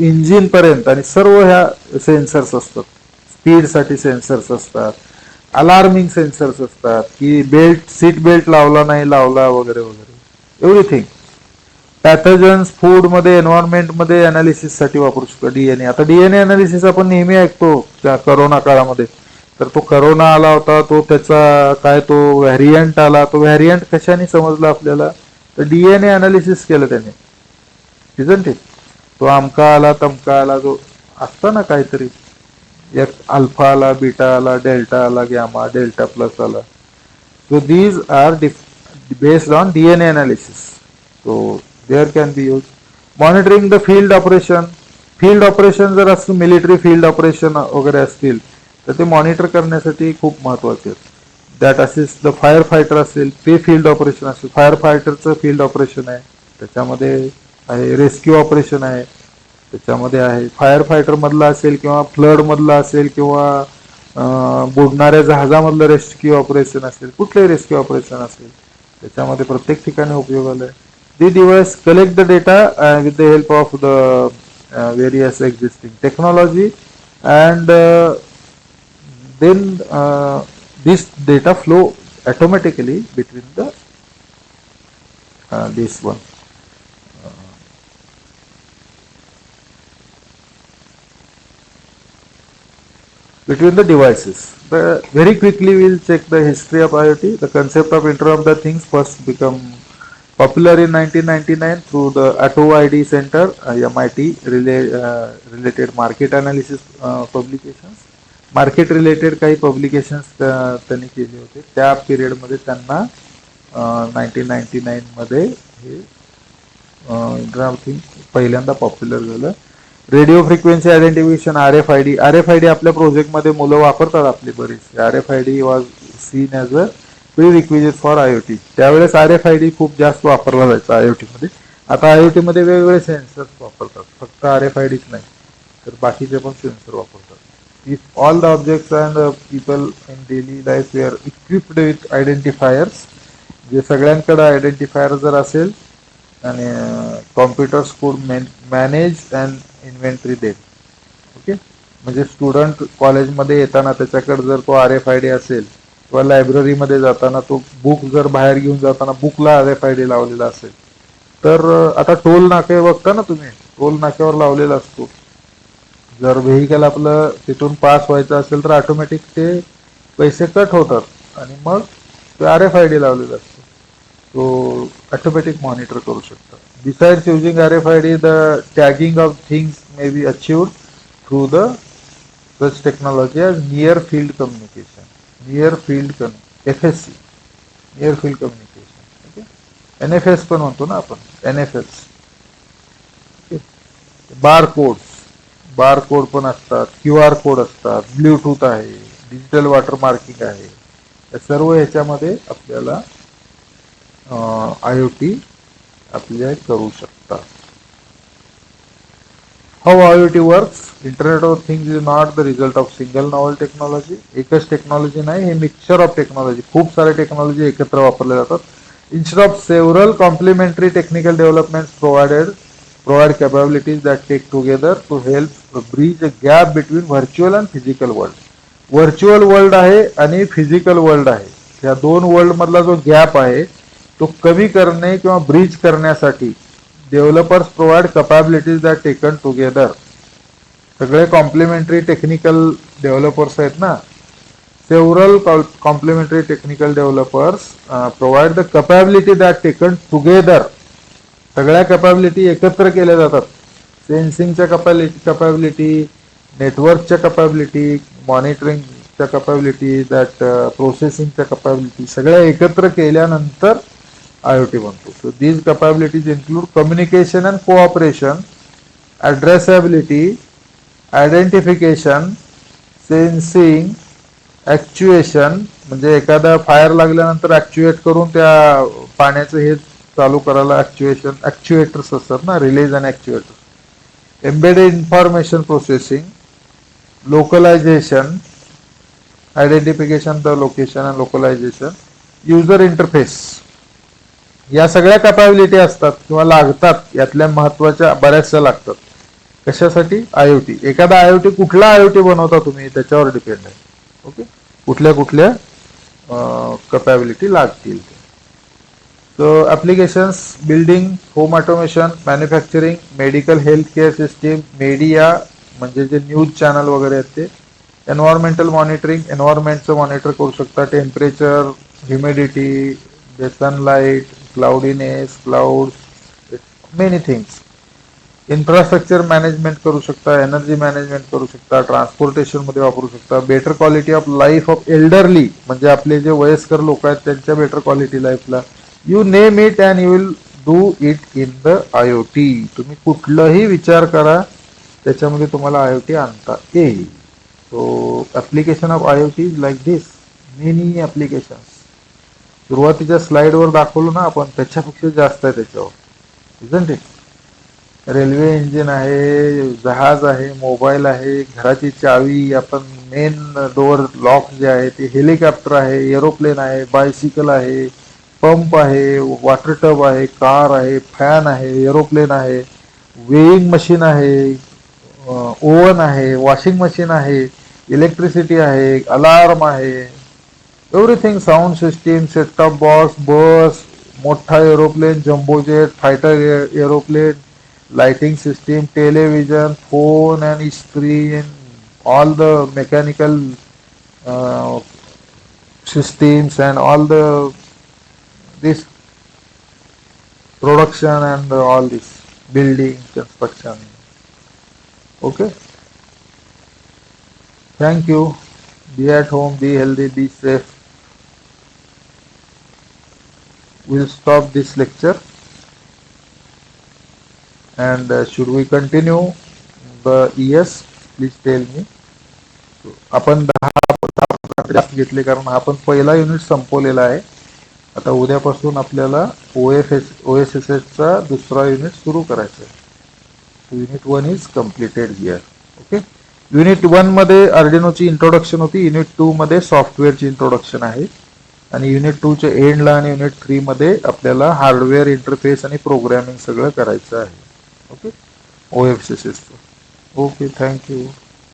इंजिन पर्यंत आणि सर्व ह्या सेन्सर्स असतात. स्पीड साठी सेन्सर्स असतात, अलार्मिंग सेन्सर्स असतात की बेल्ट सीट बेल्ट लावला नाही लावला वगैरे वगैरे, एव्हरीथिंग. पॅथोजन्स फूड मध्ये एन्व्हायरमेंट मध्ये अनालिसिस साठी वापरू शकतो डीएनए. आता डीएनए अनालिसिस आपण नेहमी ऐकतो त्या करोना काळामध्ये, तर तो करोना आला होता, तो त्याचा काय तो व्हॅरियंट आला, तो व्हॅरियंट कशाने समजला आपल्याला, तर डीएनए अनालिसिस केलं त्याने, इजंट इट. तो अमका आला तमका आला, जो असता ना काहीतरी, एक अल्फा आला, बीटा आला, डेल्टा आला, गॅमा, डेल्टा प्लस आला. So these are based on DNA analysis. So there can be used. Monitoring the field operation. Field operation जर असं मिलिटरी फील्ड ऑपरेशन वगैरे असतील तर ते मॉनिटर करण्यासाठी खूप महत्वाचे आहेत. That assist the fire fighter असेल ते फील्ड ऑपरेशन असेल, फायर फायटरचं फील्ड ऑपरेशन आहे, त्याच्यामध्ये आहे रेस्क्यू ऑपरेशन आहे, त्याच्यामध्ये आहे फायर फायटर मधला असेल किंवा फ्लड मधला असेल किंवा बुडणाऱ्या जहाजामधलं रेस्क्यू ऑपरेशन असेल, कुठलंही रेस्क्यू ऑपरेशन असेल, त्याच्यामध्ये प्रत्येक ठिकाणी उपयोग आलाय. The device collect the data with the help of the various existing technology and then this data flow automatically between the this one between the devices. Very quickly we will check the history of IoT. The concept of Internet of the Things first become popular in 1999 through the Atto ID Center, MIT related market analysis publications. Market related काही publications त्यांनी केले होते. त्या period मध्ये त्यांना 1999 मध्ये हे internet पहिल्यांदा popular झालं. Radio frequency identification, RFID. RFID आपल्या प्रोजेक्टमध्ये मुलं वापरतात आपली बरीच. RFID was seen as a pre requisite for IoT. त्यावेळेस RFID खूप जास्त वापरला जायचा IoT मध्ये. आता IoT मध्ये वेगवेगळे सेन्सर्स वापरतात, फक्त RFIDच नाही तर बाकीचे पण सेन्सर वापरतात. If all the objects and people in daily life we are equipped with identifiers, जे सगळ्यांकडे आयडेंटिफायर जर असेल आणि computers could manage and inventory them. Okay, म्हणजे स्टुडंट कॉलेजमध्ये येताना त्याच्याकडे जर तो RFID असेल किंवा लायब्ररीमध्ये जाताना तो बुक जर बाहेर घेऊन जाताना बुकला RFID लावलेला असेल, तर आता टोल नाके बघता ना तुम्ही, टोल नाक्यावर लावलेला असतो. जर व्हेकल आपलं तिथून पास व्हायचं असेल तर ऑटोमॅटिक ते पैसे कट होतात आणि मग ते RFID लावलेलं असतं, तो ऑटोमॅटिक मॉनिटर करू शकतात. Besides using RFID, the tagging of things may be achieved through the such technology as near field communication, near field FSC, near field communication. Okay, NFS पण म्हणतो ना आपण, NFS. बार कोड पण असतात, QR code असतात, Bluetooth आहे, digital water marking आहे. या सर्व ह्याच्यामध्ये आपल्याला IoT अप्लाय करू शकतात. How IoT works? Internet of Things is not the result of single novel technology. एकच टेक्नॉलॉजी नाही, हे मिक्सचर ऑफ टेक्नॉलॉजी, खूप सारे टेक्नॉलॉजी एकत्र वापरले जातात. Instead of several complementary technical developments provide capabilities that take together to help bridge a gap between virtual and physical world. Virtual world आहे आणि physical world आहे, या दोन वर्ल्ड मधला जो गॅप आहे तो कमी करणे किंवा ब्रिज करण्यासाठी developers provide capabilities that taken together. सगळे कॉम्प्लिमेंटरी टेक्निकल डेव्हलपर्स आहेत ना, several complementary technical developers provide the capability that taken together. सगळ्या कॅपॅबिलिटी एकत्र केल्या जातात. सेन्सिंगच्या कॅपॅबिलिटी, नेटवर्कच्या कॅपॅबिलिटी, मॉनिटरिंगच्या कॅपॅबिलिटी, दॅट प्रोसेसिंगच्या कॅपॅबिलिटी, सगळ्या एकत्र केल्यानंतर IoT बनतो. So these capabilities include communication and cooperation, addressability, identification, sensing, actuation. म्हणजे एखादा फायर लागल्यानंतर ऍक्च्युएट करून त्या पाण्याचं हे चालू करायला ॲक्च्युएटर्स असतात ना, रिलेज आणि actuator. Embedded information processing, localization, identification the location and localization, user interface, या सगळ्या कॅपॅबिलिटी असतात किंवा लागतात. यातल्या महत्वाच्या बऱ्याचशा लागतात. कशासाठी? आयओटी. एखादा आयओटी कुठला आयओटी बनवता तुम्ही त्याच्यावर डिपेंड आहे. ओके, कुठल्या कुठल्या कॅपॅबिलिटी लागतील. So applications, building, home automation, manufacturing, medical health care system, media म्हणजे जे न्यूज चॅनल वगैरे आहेत ते, एन्व्हायरमेंटल मॉनिटरिंग, एन्व्हायरमेंटचं मॉनिटर करू शकता, temperature, humidity, sunlight, cloudiness, clouds, many things. Infrastructure management करू शकता, एनर्जी मॅनेजमेंट करू शकता, ट्रान्सपोर्टेशनमध्ये वापरू शकता, better quality of life of elderly म्हणजे आपले जे वयस्कर लोक आहेत त्यांच्या बेटर क्वालिटी लाईफला. You name it and you will do it in the IoT. तुम्ही कुठलंही विचार करा त्याच्यामध्ये तुम्हाला आयओटी आणता येईल. So application of IoT is like this, many applications. सुरुवातीच्या स्लाइडवर दाखवलं ना आपण, त्याच्यापेक्षा जास्त आहे त्याच्यावर, इजंट इट. रेल्वे इंजिन आहे, जहाज आहे, मोबाईल आहे, घराची चावी, आपण मेन डोअर लॉक जे आहे ते, हेलिकॉप्टर आहे, एरोप्लेन आहे, बायसिकल आहे, पंप आहे, वॉटर टब आहे, कार आहे, फॅन आहे, एरोप्लेन आहे, वेइंग मशीन आहे, ओव्हन आहे, वॉशिंग मशीन आहे, इलेक्ट्रिसिटी आहे, अलार्म आहे, everything, sound system, set top box, बस, मोठा aeroplane, jumbo jet, fighter aeroplane, lighting system, television, phone and screen, all the mechanical uh, systems and all the this production and all this building construction. Okay, thank you. Be at home, be healthy, be safe. We'll stop this lecture. And should we continue the ES? Please tell me. आपण 10 घेतले कारण आपण पहिला unit संपवलेला आहे. आता उद्यापासून आपल्याला OSSS चा दुसरा युनिट सुरू करायचा आहे. Unit 1 is completed here. Okay, unit 1 मध्ये अर्डिनोची इंट्रोडक्शन होती, युनिट 2 मध्ये सॉफ्टवेअरची इंट्रोडक्शन आहे, आणि युनिट 2 च्या एंडला आणि युनिट 3 मध्ये आपल्याला हार्डवेअर इंटरफेस आणि प्रोग्रामिंग सगळं करायचं आहे. Okay, OSSS. Okay, thank you.